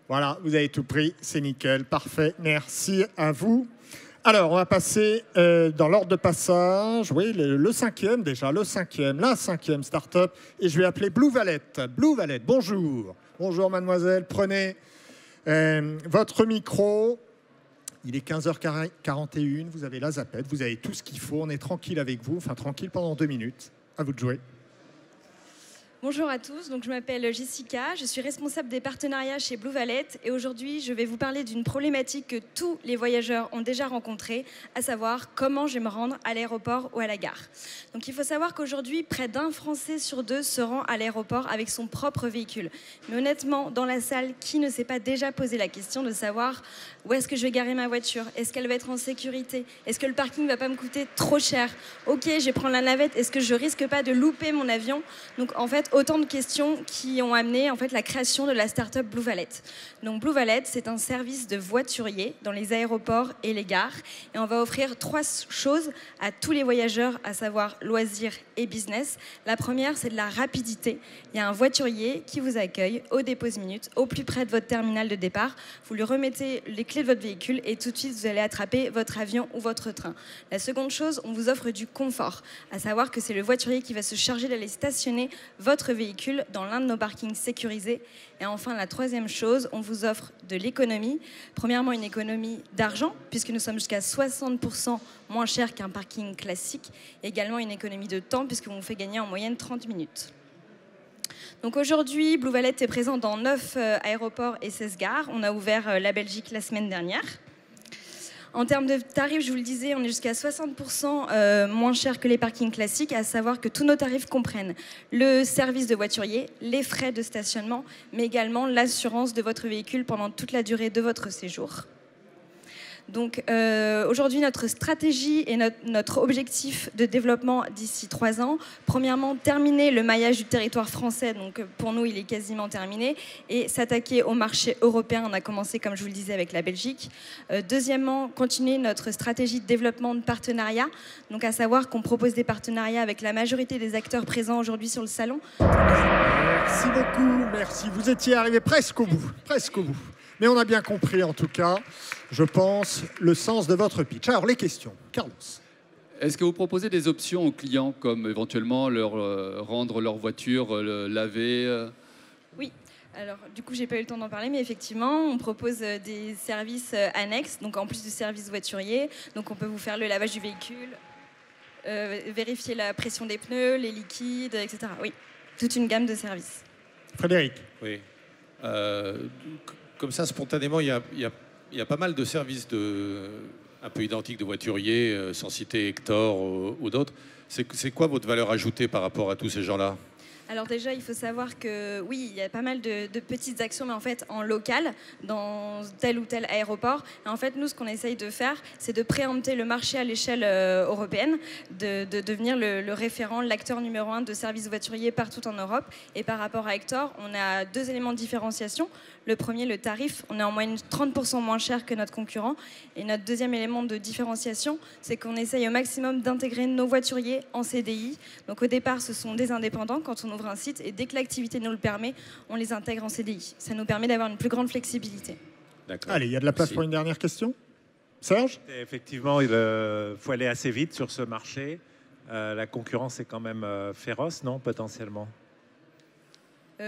Speaker 1: Voilà, vous avez tout pris, c'est nickel, parfait, merci à vous. Alors, on va passer dans l'ordre de passage, oui, le cinquième déjà, la cinquième start-up, et je vais appeler Blue Valet. Blue Valet, bonjour. Bonjour mademoiselle, prenez votre micro. Il est 15h41, vous avez la zapette, vous avez tout ce qu'il faut, on est tranquille avec vous, enfin tranquille pendant 2 minutes. À vous de jouer.
Speaker 13: Bonjour à tous, donc je m'appelle Jessica, je suis responsable des partenariats chez Blue Valet et aujourd'hui je vais vous parler d'une problématique que tous les voyageurs ont déjà rencontrée, à savoir comment je vais me rendre à l'aéroport ou à la gare. Donc il faut savoir qu'aujourd'hui près d'1 Français sur 2 se rend à l'aéroport avec son propre véhicule. Mais honnêtement, dans la salle, qui ne s'est pas déjà posé la question de savoir où est-ce que je vais garer ma voiture? Est-ce qu'elle va être en sécurité? Est-ce que le parking ne va pas me coûter trop cher? Ok, je vais prendre la navette, est-ce que je risque pas de louper mon avion? Donc en fait, autant de questions qui ont amené en fait la création de la start-up Blue Valet. Donc Blue Valet, c'est un service de voiturier dans les aéroports et les gares et on va offrir 3 choses à tous les voyageurs, à savoir loisirs et business. La première, c'est de la rapidité. Il y a un voiturier qui vous accueille au dépose-minute, au plus près de votre terminal de départ. Vous lui remettez les clés de votre véhicule et tout de suite vous allez attraper votre avion ou votre train. La seconde chose, on vous offre du confort, à savoir que c'est le voiturier qui va se charger d'aller stationner votre véhicule dans l'un de nos parkings sécurisés. Et enfin, la troisième chose, on vous offre de l'économie. Premièrement, une économie d'argent, puisque nous sommes jusqu'à 60% moins cher qu'un parking classique. Également une économie de temps, puisqu'on vous fait gagner en moyenne 30 minutes. Donc aujourd'hui, Blue Valet est présent dans 9 aéroports et 16 gares. On a ouvert la Belgique la semaine dernière. En termes de tarifs, je vous le disais, on est jusqu'à 60% moins cher que les parkings classiques, à savoir que tous nos tarifs comprennent le service de voiturier, les frais de stationnement, mais également l'assurance de votre véhicule pendant toute la durée de votre séjour. Donc aujourd'hui, notre stratégie et notre objectif de développement d'ici 3 ans, premièrement, terminer le maillage du territoire français, donc pour nous, il est quasiment terminé, et s'attaquer au marché européen. On a commencé, comme je vous le disais, avec la Belgique. Deuxièmement, continuer notre stratégie de développement de partenariat, donc à savoir qu'on propose des partenariats avec la majorité des acteurs présents aujourd'hui sur le salon.
Speaker 1: Merci beaucoup, merci. Vous étiez arrivé presque au bout, presque au bout. Mais on a bien compris, en tout cas, je pense, le sens de votre pitch. Alors, les questions. Carlos.
Speaker 7: Est-ce que vous proposez des options aux clients, comme éventuellement leur rendre leur voiture laver
Speaker 13: Oui. Alors, du coup, j'ai pas eu le temps d'en parler, mais effectivement, on propose des services annexes, donc en plus du service voiturier. Donc, on peut vous faire le lavage du véhicule, vérifier la pression des pneus, les liquides, etc. Oui, toute une gamme de services.
Speaker 1: Frédéric.
Speaker 3: Oui. Comme ça, spontanément, il y a pas mal de services un peu identiques de voituriers, sans citer Hector ou d'autres. C'est quoi votre valeur ajoutée par rapport à tous ces gens-là ?
Speaker 13: Alors déjà, il faut savoir que oui, il y a pas mal de petites actions, mais en fait en local, dans tel ou tel aéroport. Et en fait, nous, ce qu'on essaye de faire, c'est de préempter le marché à l'échelle européenne, de devenir le référent, l'acteur numéro 1 de services voituriers partout en Europe. Et par rapport à Hector, on a 2 éléments de différenciation. Le premier, le tarif, on est en moyenne 30% moins cher que notre concurrent. Et notre deuxième élément de différenciation, c'est qu'on essaye au maximum d'intégrer nos voituriers en CDI. Donc au départ, ce sont des indépendants quand on ouvre un site, et dès que l'activité nous le permet, on les intègre en CDI. Ça nous permet d'avoir une plus grande flexibilité.
Speaker 1: Allez, il y a de la place pour une dernière question. Serge ?
Speaker 5: Effectivement, il faut aller assez vite sur ce marché. La concurrence est quand même féroce, non, potentiellement ?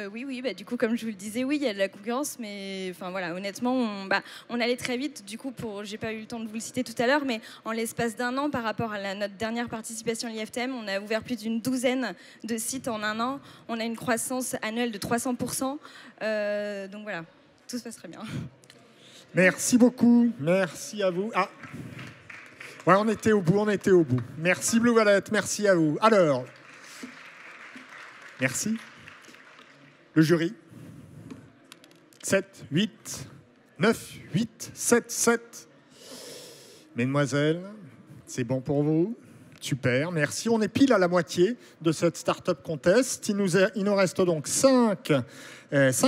Speaker 13: Oui, du coup, comme je vous le disais, oui, il y a de la concurrence, mais enfin voilà, honnêtement, on allait très vite. Du coup, j'ai pas eu le temps de vous le citer tout à l'heure, mais en l'espace d'1 an, par rapport à notre dernière participation à l'IFTM, on a ouvert plus d'une douzaine de sites en 1 an. On a une croissance annuelle de 300%. Donc voilà, tout se passe très bien.
Speaker 1: Merci beaucoup, merci à vous. Ah, ouais, on était au bout. Merci Blue Valet, merci à vous. Alors, merci. Le jury. 7, 8, 9, 8, 7, 7. Mesdemoiselles, c'est bon pour vous? Super, merci. On est pile à la moitié de cette Startup Contest. Il nous reste donc 5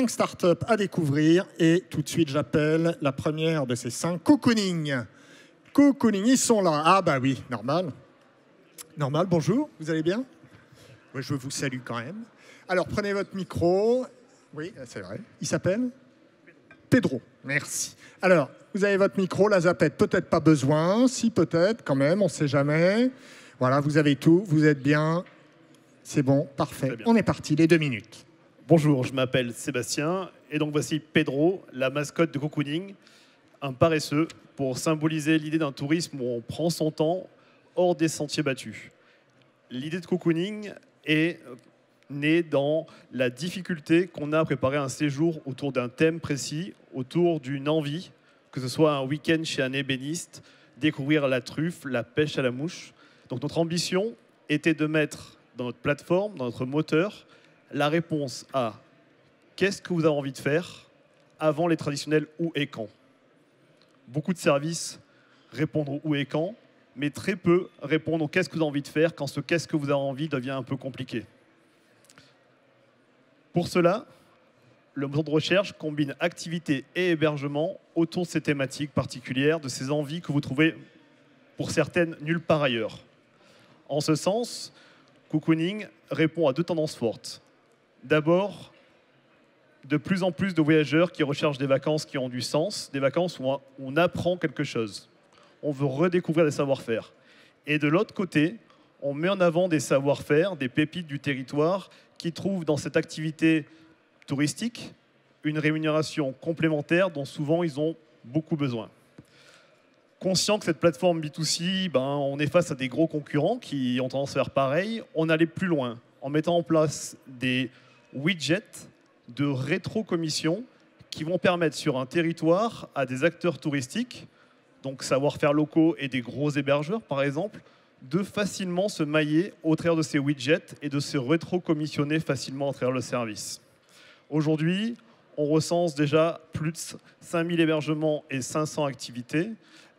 Speaker 1: startups à découvrir. Et tout de suite, j'appelle la première de ces 5, Cocooning. Cocooning, ils sont là. Ah bah oui, normal. Normal, bonjour, vous allez bien? Oui, je vous salue quand même. Alors, prenez votre micro. Oui, c'est vrai. Il s'appelle Pedro. Merci. Alors, vous avez votre micro, la zapette, peut-être pas besoin. Si, peut-être, quand même, on ne sait jamais. Voilà, vous avez tout, vous êtes bien. C'est bon, parfait. On est parti, les 2 minutes.
Speaker 14: Bonjour, je m'appelle Sébastien. Et donc, voici Pedro, la mascotte de Cocooning, un paresseux, pour symboliser l'idée d'un tourisme où on prend son temps hors des sentiers battus. L'idée de Cocooning est né dans la difficulté qu'on a à préparer un séjour autour d'un thème précis, autour d'une envie, que ce soit un week-end chez un ébéniste, découvrir la truffe, la pêche à la mouche. Donc notre ambition était de mettre dans notre plateforme, dans notre moteur, la réponse à qu'est-ce que vous avez envie de faire avant les traditionnels où et quand. Beaucoup de services répondent au où et quand, mais très peu répondent au qu'est-ce que vous avez envie de faire quand ce qu'est-ce que vous avez envie devient un peu compliqué. Pour cela, le moteur de recherche combine activité et hébergement autour de ces thématiques particulières, de ces envies que vous trouvez, pour certaines, nulle part ailleurs. En ce sens, Cocooning répond à 2 tendances fortes. D'abord, de plus en plus de voyageurs qui recherchent des vacances qui ont du sens, des vacances où on apprend quelque chose. On veut redécouvrir des savoir-faire. Et de l'autre côté, on met en avant des savoir-faire, des pépites du territoire qui trouvent dans cette activité touristique une rémunération complémentaire dont souvent ils ont beaucoup besoin. Conscient que cette plateforme B2C, on est face à des gros concurrents qui ont tendance à faire pareil, on allait plus loin en mettant en place des widgets de rétro-commission qui vont permettre sur un territoire à des acteurs touristiques, donc savoir-faire locaux et des gros hébergeurs par exemple, de facilement se mailler au travers de ces widgets et de se rétro-commissionner facilement à travers le service. Aujourd'hui, on recense déjà plus de 5000 hébergements et 500 activités.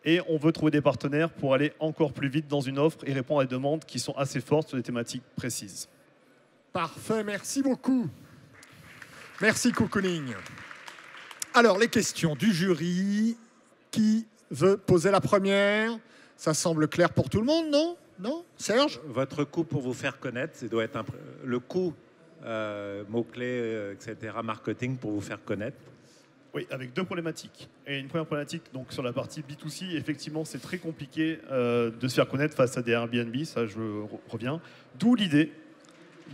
Speaker 14: Et on veut trouver des partenaires pour aller encore plus vite dans une offre et répondre à des demandes qui sont assez fortes sur des thématiques précises.
Speaker 1: Parfait, merci beaucoup. Merci Cocooning. Alors, les questions du jury. Qui veut poser la première? Ça semble clair pour tout le monde, non? Non, Serge?
Speaker 5: Votre coût pour vous faire connaître, ça doit être le coût, mots-clés, etc., marketing pour vous faire connaître.
Speaker 14: Oui, avec deux problématiques. Et une première problématique, donc sur la partie B2C, effectivement, c'est très compliqué de se faire connaître face à des Airbnb, ça je reviens. D'où l'idée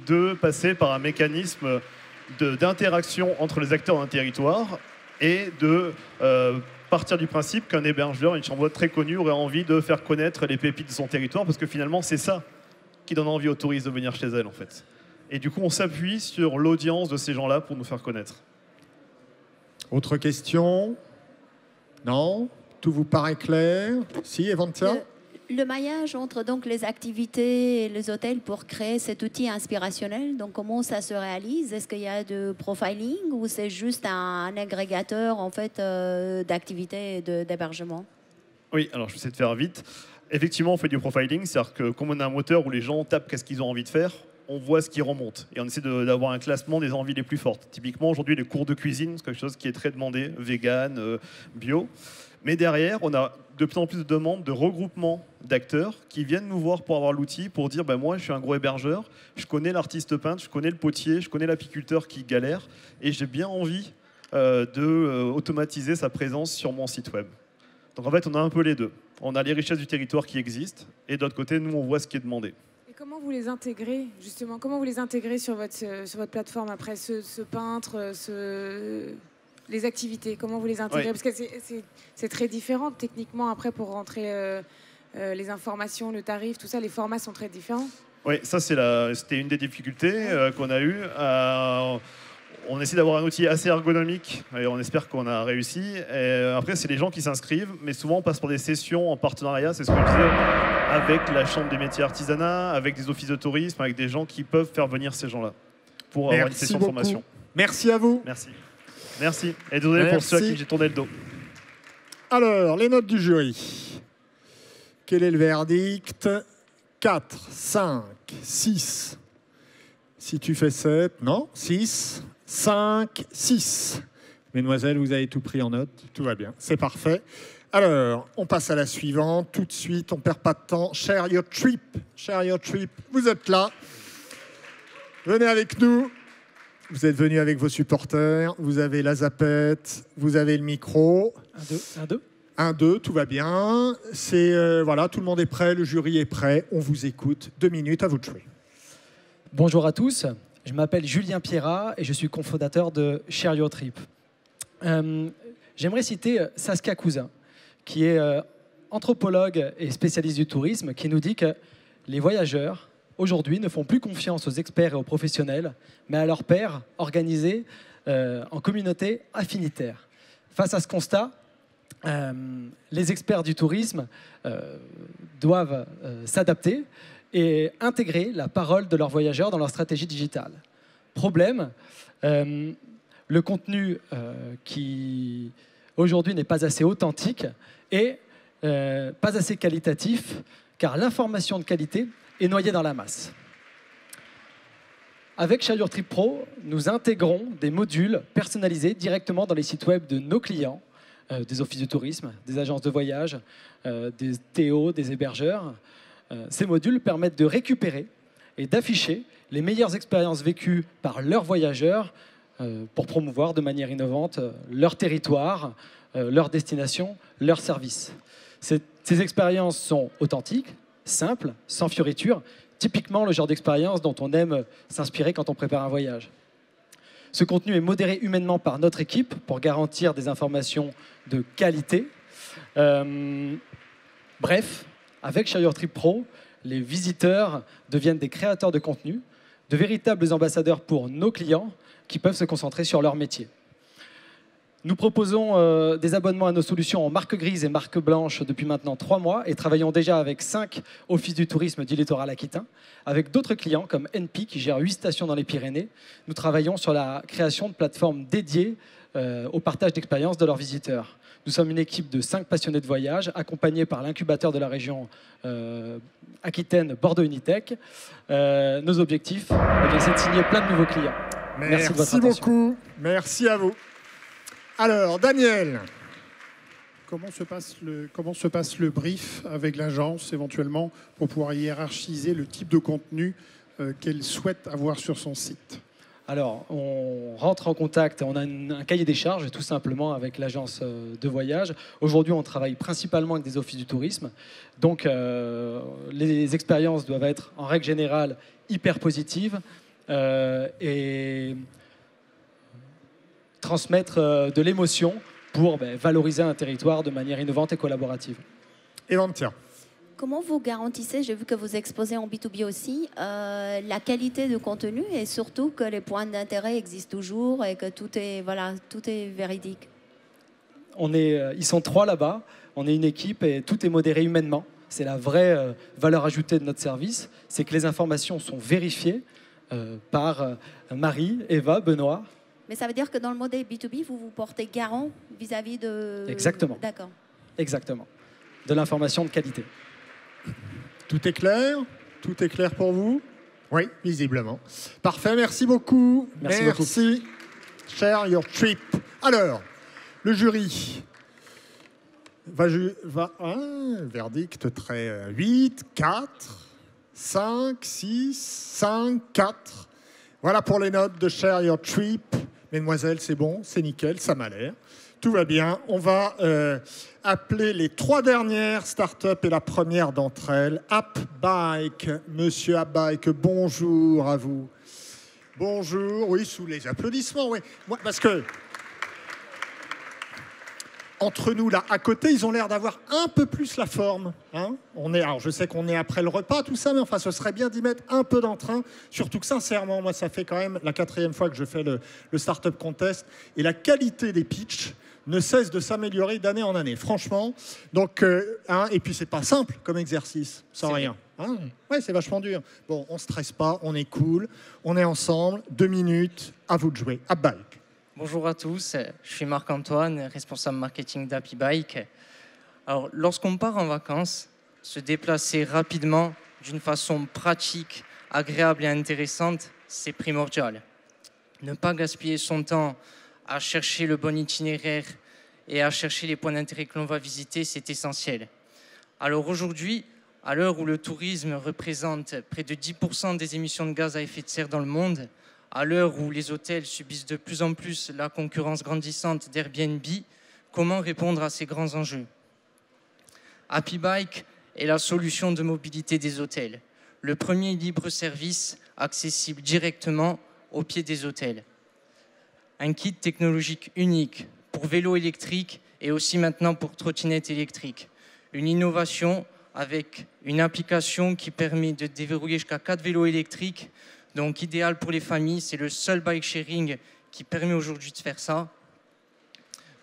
Speaker 14: de passer par un mécanisme d'interaction entre les acteurs d'un territoire et de partir du principe qu'un hébergeur, une chambre très connue, aurait envie de faire connaître les pépites de son territoire, parce que finalement, c'est ça qui donne envie aux touristes de venir chez elle, en fait. Et du coup, on s'appuie sur l'audience de ces gens-là pour nous faire connaître.
Speaker 1: Autre question? Non? Tout vous paraît clair? Si, Evantia?
Speaker 2: Le maillage entre donc les activités et les hôtels pour créer cet outil inspirationnel, donc comment ça se réalise? Est-ce qu'il y a de profiling ou c'est juste un agrégateur en fait d'activités et d'hébergement?
Speaker 14: Oui, alors je vais essayer de faire vite. Effectivement, on fait du profiling, c'est-à-dire que comme on a un moteur où les gens tapent qu'est-ce qu'ils ont envie de faire, on voit ce qui remonte et on essaie d'avoir un classement des envies les plus fortes. Typiquement, aujourd'hui, les cours de cuisine, c'est quelque chose qui est très demandé, vegan, bio. Mais derrière, on a de plus en plus de demandes de regroupement d'acteurs qui viennent nous voir pour avoir l'outil, pour dire moi je suis un gros hébergeur, je connais l'artiste peintre, je connais le potier, je connais l'apiculteur qui galère et j'ai bien envie d'automatiser sa présence sur mon site web. Donc en fait on a un peu les deux. On a les richesses du territoire qui existent et d'autre côté nous on voit ce qui est demandé.
Speaker 4: Et comment vous les intégrez justement? Comment vous les intégrez sur votre plateforme après ce peintre, les activités, comment vous les intégrez? Parce que c'est très différent techniquement après pour rentrer les informations, le tarif, tout ça, les formats sont très différents.
Speaker 14: Oui, ça c'était une des difficultés qu'on a eues. On essaie d'avoir un outil assez ergonomique et on espère qu'on a réussi. Et après, c'est les gens qui s'inscrivent, mais souvent on passe par des sessions en partenariat, c'est ce que je disais, avec la Chambre des métiers artisanat, avec des offices de tourisme, avec des gens qui peuvent faire venir ces gens-là pour avoir une session de formation.
Speaker 1: Merci à vous.
Speaker 14: Merci. Merci. Et désolé pour ceux à qui j'ai tourné le dos.
Speaker 1: Alors, les notes du jury. Quel est le verdict? 4, 5, 6. Si tu fais 7, non, 6, 5, 6. Mesdemoiselles, vous avez tout pris en note. Tout va bien, c'est parfait. Alors, on passe à la suivante. Tout de suite, on ne perd pas de temps. Share your trip. Share your trip. Vous êtes là. Venez avec nous. Vous êtes venus avec vos supporters, vous avez la zapette, vous avez le micro.
Speaker 15: 1, 2.
Speaker 1: 1, 2, tout va bien. Voilà, tout le monde est prêt, le jury est prêt. On vous écoute. 2 minutes, à vous de jouer.
Speaker 15: Bonjour à tous, je m'appelle Julien Pierrat et je suis cofondateur de Share Your Trip. J'aimerais citer Saskia Cousin, qui est anthropologue et spécialiste du tourisme, qui nous dit que les voyageurs aujourd'hui ne font plus confiance aux experts et aux professionnels, mais à leurs pairs organisés en communauté affinitaire. Face à ce constat, les experts du tourisme doivent s'adapter et intégrer la parole de leurs voyageurs dans leur stratégie digitale. Problème, le contenu qui aujourd'hui n'est pas assez authentique et pas assez qualitatif, car l'information de qualité est noyée dans la masse. Avec Share Your Trip Pro, nous intégrons des modules personnalisés directement dans les sites web de nos clients, des offices de tourisme, des agences de voyage, des TO, des hébergeurs. Ces modules permettent de récupérer et d'afficher les meilleures expériences vécues par leurs voyageurs pour promouvoir de manière innovante leur territoire, leur destination, leur service. Ces expériences sont authentiques, simples, sans fioritures, typiquement le genre d'expérience dont on aime s'inspirer quand on prépare un voyage. Ce contenu est modéré humainement par notre équipe pour garantir des informations de qualité. Bref, avec Share Your Trip Pro, les visiteurs deviennent des créateurs de contenu, de véritables ambassadeurs pour nos clients qui peuvent se concentrer sur leur métier. Nous proposons des abonnements à nos solutions en marque grise et marque blanche depuis maintenant 3 mois et travaillons déjà avec 5 offices du tourisme du littoral aquitain. Avec d'autres clients comme NP qui gère 8 stations dans les Pyrénées, nous travaillons sur la création de plateformes dédiées au partage d'expériences de leurs visiteurs. Nous sommes une équipe de 5 passionnés de voyage, accompagnés par l'incubateur de la région Aquitaine, Bordeaux Unitech. Nos objectifs, c'est de signer plein de nouveaux clients. Merci de votre attention.
Speaker 1: Beaucoup. Merci à vous. Alors, Daniel.
Speaker 6: Comment se passe le brief avec l'agence, éventuellement, pour pouvoir hiérarchiser le type de contenu qu'elle souhaite avoir sur son site?
Speaker 15: Alors, on rentre en contact, on a un cahier des charges tout simplement avec l'agence de voyage. Aujourd'hui, on travaille principalement avec des offices du tourisme. Donc, les expériences doivent être en règle générale hyper positives et transmettre de l'émotion pour valoriser un territoire de manière innovante et collaborative.
Speaker 1: Eventia.
Speaker 2: Comment vous garantissez, j'ai vu que vous exposez en B2B aussi, la qualité de contenu et surtout que les points d'intérêt existent toujours et que tout est véridique?
Speaker 15: Ils sont 3 là-bas, on est une équipe et tout est modéré humainement. C'est la vraie valeur ajoutée de notre service, c'est que les informations sont vérifiées par Marie, Eva, Benoît.
Speaker 2: Mais ça veut dire que dans le modèle B2B, vous vous portez garant vis-à-vis de...
Speaker 15: Exactement.
Speaker 2: D'accord.
Speaker 15: Exactement. De l'information de qualité.
Speaker 1: Tout est clair? Tout est clair pour vous? Oui, visiblement. Parfait, merci beaucoup. Merci. Share your trip. Alors, le jury verdict très 8, 4, 5, 6, 5, 4. Voilà pour les notes de Share your trip. Mesdemoiselles, c'est bon, c'est nickel, ça m'a l'air. Tout va bien. On va appeler les 3 dernières startups et la première d'entre elles, AppBike. Monsieur AppBike, bonjour à vous. Bonjour, oui, sous les applaudissements, oui. Moi, parce que, entre nous, là, à côté, ils ont l'air d'avoir un peu plus la forme. Hein, alors, je sais qu'on est après le repas, tout ça, mais enfin, ce serait bien d'y mettre un peu d'entrain. Surtout que, sincèrement, moi, ça fait quand même la 4e fois que je fais le Startup Contest. Et la qualité des pitchs ne cesse de s'améliorer d'année en année, franchement. Donc, et puis, c'est pas simple comme exercice, sans rien. Hein, ouais, c'est vachement dur. Bon, on ne stresse pas, on est cool, on est ensemble. 2 minutes, à vous de jouer. AppBike.
Speaker 16: Bonjour à tous, je suis Marc-Antoine, responsable marketing d'AppBike. Alors, lorsqu'on part en vacances, se déplacer rapidement, d'une façon pratique, agréable et intéressante, c'est primordial. Ne pas gaspiller son temps à chercher le bon itinéraire et à chercher les points d'intérêt que l'on va visiter, c'est essentiel. Alors aujourd'hui, à l'heure où le tourisme représente près de 10% des émissions de gaz à effet de serre dans le monde, à l'heure où les hôtels subissent de plus en plus la concurrence grandissante d'Airbnb, comment répondre à ces grands enjeux? AppBike est la solution de mobilité des hôtels, le premier libre-service accessible directement au pied des hôtels. Un kit technologique unique pour vélo électrique et aussi maintenant pour trottinette électrique. Une innovation avec une application qui permet de déverrouiller jusqu'à 4 vélos électriques, donc idéal pour les familles. C'est le seul bike sharing qui permet aujourd'hui de faire ça.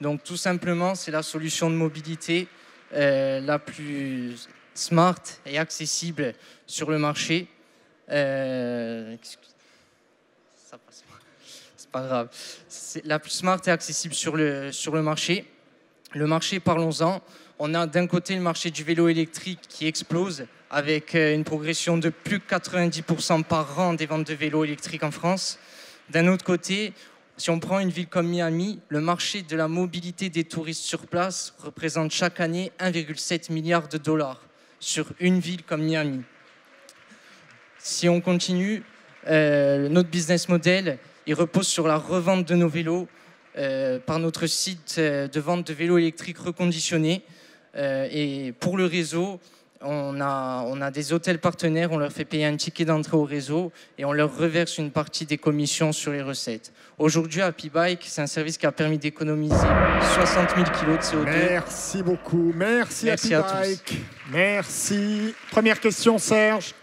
Speaker 16: Donc tout simplement, c'est la solution de mobilité la plus smart et accessible sur le marché. Ça passe pas. C'est pas grave. C'est la plus smart et accessible sur le marché. Le marché, parlons-en. On a d'un côté le marché du vélo électrique qui explose avec une progression de plus de 90% par an des ventes de vélos électriques en France. D'un autre côté, si on prend une ville comme Miami, le marché de la mobilité des touristes sur place représente chaque année 1,7 milliard de dollars sur une ville comme Miami. Si on continue, notre business model, il repose sur la revente de nos vélos par notre site de vente de vélos électriques reconditionnés. Et pour le réseau, on a des hôtels partenaires, on leur fait payer un ticket d'entrée au réseau et on leur reverse une partie des commissions sur les recettes. Aujourd'hui, AppBike, c'est un service qui a permis d'économiser 60 000 kg de CO2.
Speaker 1: Merci beaucoup. Merci AppBike. Merci. Première question, Serge.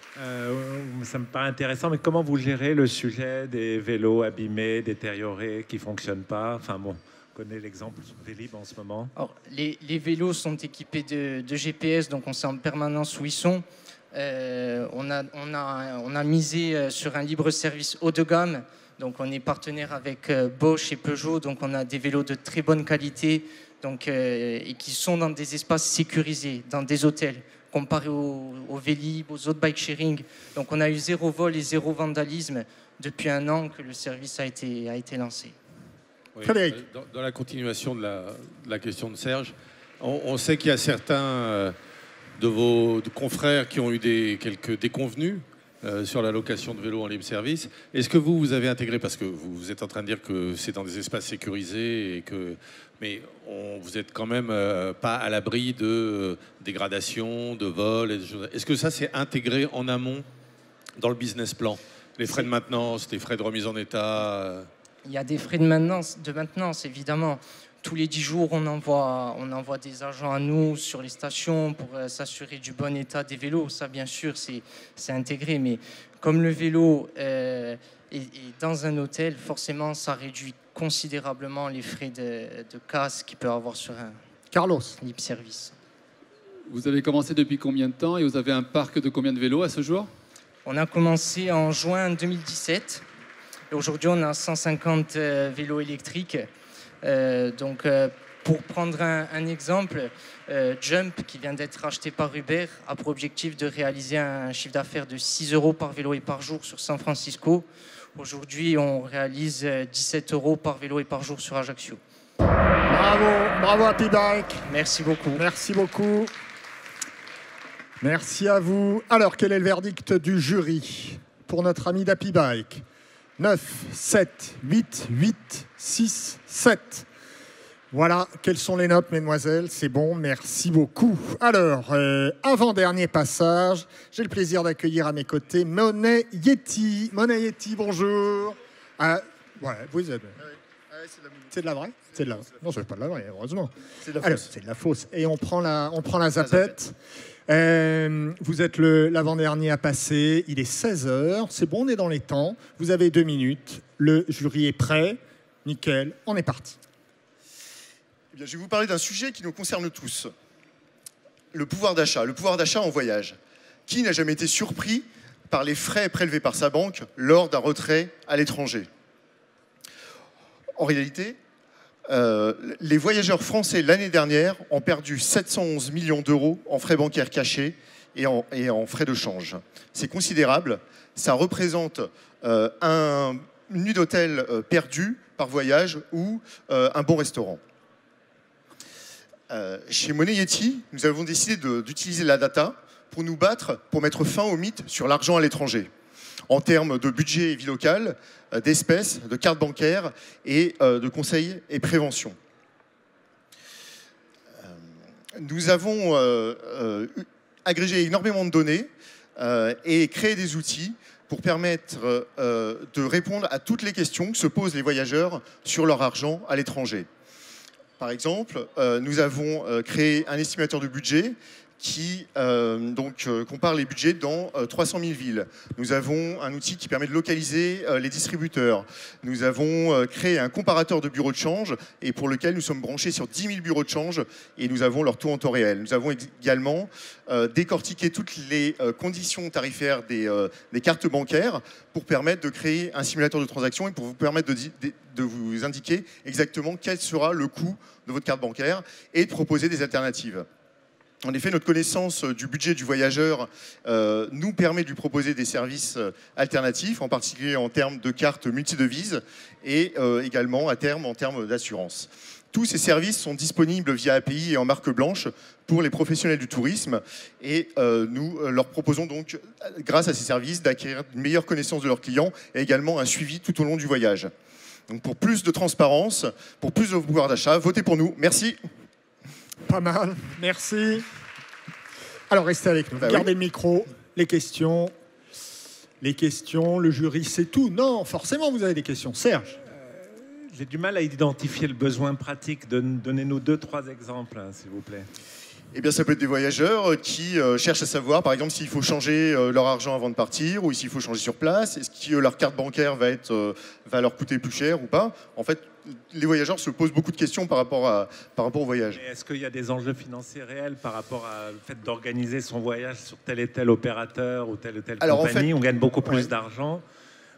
Speaker 5: Ça me paraît intéressant, mais comment vous gérez le sujet des vélos abîmés, détériorés, qui ne fonctionnent pas? Enfin bon, on connaît l'exemple sur Vélib en ce moment.
Speaker 16: Alors, les vélos sont équipés de GPS, donc on sait en permanence où ils sont. On a misé sur un libre service haut de gamme. Donc on est partenaire avec Bosch et Peugeot, donc on a des vélos de très bonne qualité, donc, et qui sont dans des espaces sécurisés, dans des hôtels, comparé au Vélib, aux autres bike sharing. Donc on a eu 0 vol et 0 vandalisme depuis 1 an que le service a été lancé.
Speaker 3: Oui, dans la continuation de la question de Serge, on sait qu'il y a certains de vos confrères qui ont eu quelques déconvenues sur la location de vélos en libre service. Est-ce que vous avez intégré, parce que vous êtes en train de dire que c'est dans des espaces sécurisés, mais vous êtes quand même pas à l'abri de dégradation, de vol et des choses. Est-ce que ça c'est intégré en amont dans le business plan? Les frais de maintenance, les frais de remise en état
Speaker 16: Il y a des frais de maintenance, évidemment. Tous les 10 jours, on envoie des agents à nous sur les stations pour s'assurer du bon état des vélos. Ça, bien sûr, c'est intégré. Mais comme le vélo est dans un hôtel, forcément, ça réduit considérablement les frais de casse qu'il peut avoir sur un
Speaker 1: Carlos
Speaker 16: libre service.
Speaker 7: Vous avez commencé depuis combien de temps et vous avez un parc de combien de vélos à ce jour?
Speaker 16: On a commencé en juin 2017. Et aujourd'hui, on a 150 vélos électriques. Pour prendre un exemple, Jump, qui vient d'être racheté par Uber, a pour objectif de réaliser un chiffre d'affaires de 6 € par vélo et par jour sur San Francisco. Aujourd'hui, on réalise 17 € par vélo et par jour sur Ajaccio.
Speaker 1: Bravo Happy Bike.
Speaker 16: Merci beaucoup.
Speaker 1: Merci beaucoup. Merci à vous. Alors, quel est le verdict du jury pour notre ami d'Happy Bike? 9, 7, 8, 8, 6, 7. Voilà, quelles sont les notes, mesdemoiselles? C'est bon, merci beaucoup. Alors, avant-dernier passage, j'ai le plaisir d'accueillir à mes côtés Monet Yeti. Monet Yeti, bonjour. Ouais, vous êtes... C'est de la vraie? C'est de la... Non, c'est pas de la vraie, heureusement. C'est de la fausse. C'est de la fausse. Et on prend la zapette. Vous êtes l'avant-dernier à passer. Il est 16h. C'est bon, on est dans les temps. Vous avez 2 minutes. Le jury est prêt. Nickel, on est parti.
Speaker 17: Eh bien, je vais vous parler d'un sujet qui nous concerne tous. Le pouvoir d'achat. Le pouvoir d'achat en voyage. Qui n'a jamais été surpris par les frais prélevés par sa banque lors d'un retrait à l'étranger? En réalité, les voyageurs français l'année dernière ont perdu 711 millions d'euros en frais bancaires cachés et en frais de change. C'est considérable. Ça représente une nuit d'hôtel perdue par voyage ou un bon restaurant. Chez Monet Yeti, nous avons décidé d'utiliser la data pour nous battre, pour mettre fin au mythe sur l'argent à l'étranger, en termes de budget et vie locale, d'espèces, de cartes bancaires et de conseils et prévention. Nous avons agrégé énormément de données et créé des outils pour permettre de répondre à toutes les questions que se posent les voyageurs sur leur argent à l'étranger. Par exemple, nous avons créé un estimateur de budget qui compare les budgets dans 300 000 villes. Nous avons un outil qui permet de localiser les distributeurs. Nous avons créé un comparateur de bureaux de change et pour lequel nous sommes branchés sur 10 000 bureaux de change et nous avons leur taux en temps réel. Nous avons également décortiqué toutes les conditions tarifaires des cartes bancaires pour permettre de créer un simulateur de transaction et pour vous permettre de vous indiquer exactement quel sera le coût de votre carte bancaire et de proposer des alternatives. En effet, notre connaissance du budget du voyageur nous permet de lui proposer des services alternatifs, en particulier en termes de cartes multidevises et également à terme en termes d'assurance. Tous ces services sont disponibles via API et en marque blanche pour les professionnels du tourisme et nous leur proposons donc, grâce à ces services, d'acquérir une meilleure connaissance de leurs clients et également un suivi tout au long du voyage. Donc pour plus de transparence, pour plus de pouvoir d'achat, votez pour nous. Merci.
Speaker 1: Pas mal, merci. Alors restez avec nous, gardez le micro, les questions, le jury c'est tout. Non, forcément vous avez des questions. Serge.
Speaker 5: J'ai du mal à identifier le besoin pratique. Donnez-nous 2-3 exemples, s'il vous plaît.
Speaker 17: Eh bien, ça peut être des voyageurs qui cherchent à savoir, par exemple, s'il faut changer leur argent avant de partir ou s'il faut changer sur place. Est-ce que leur carte bancaire va leur coûter plus cher ou pas? En fait, les voyageurs se posent beaucoup de questions par rapport au voyage.
Speaker 5: Est-ce qu'il y a des enjeux financiers réels par rapport au fait d'organiser son voyage sur tel et tel opérateur ou telle compagnie? On gagne beaucoup plus d'argent.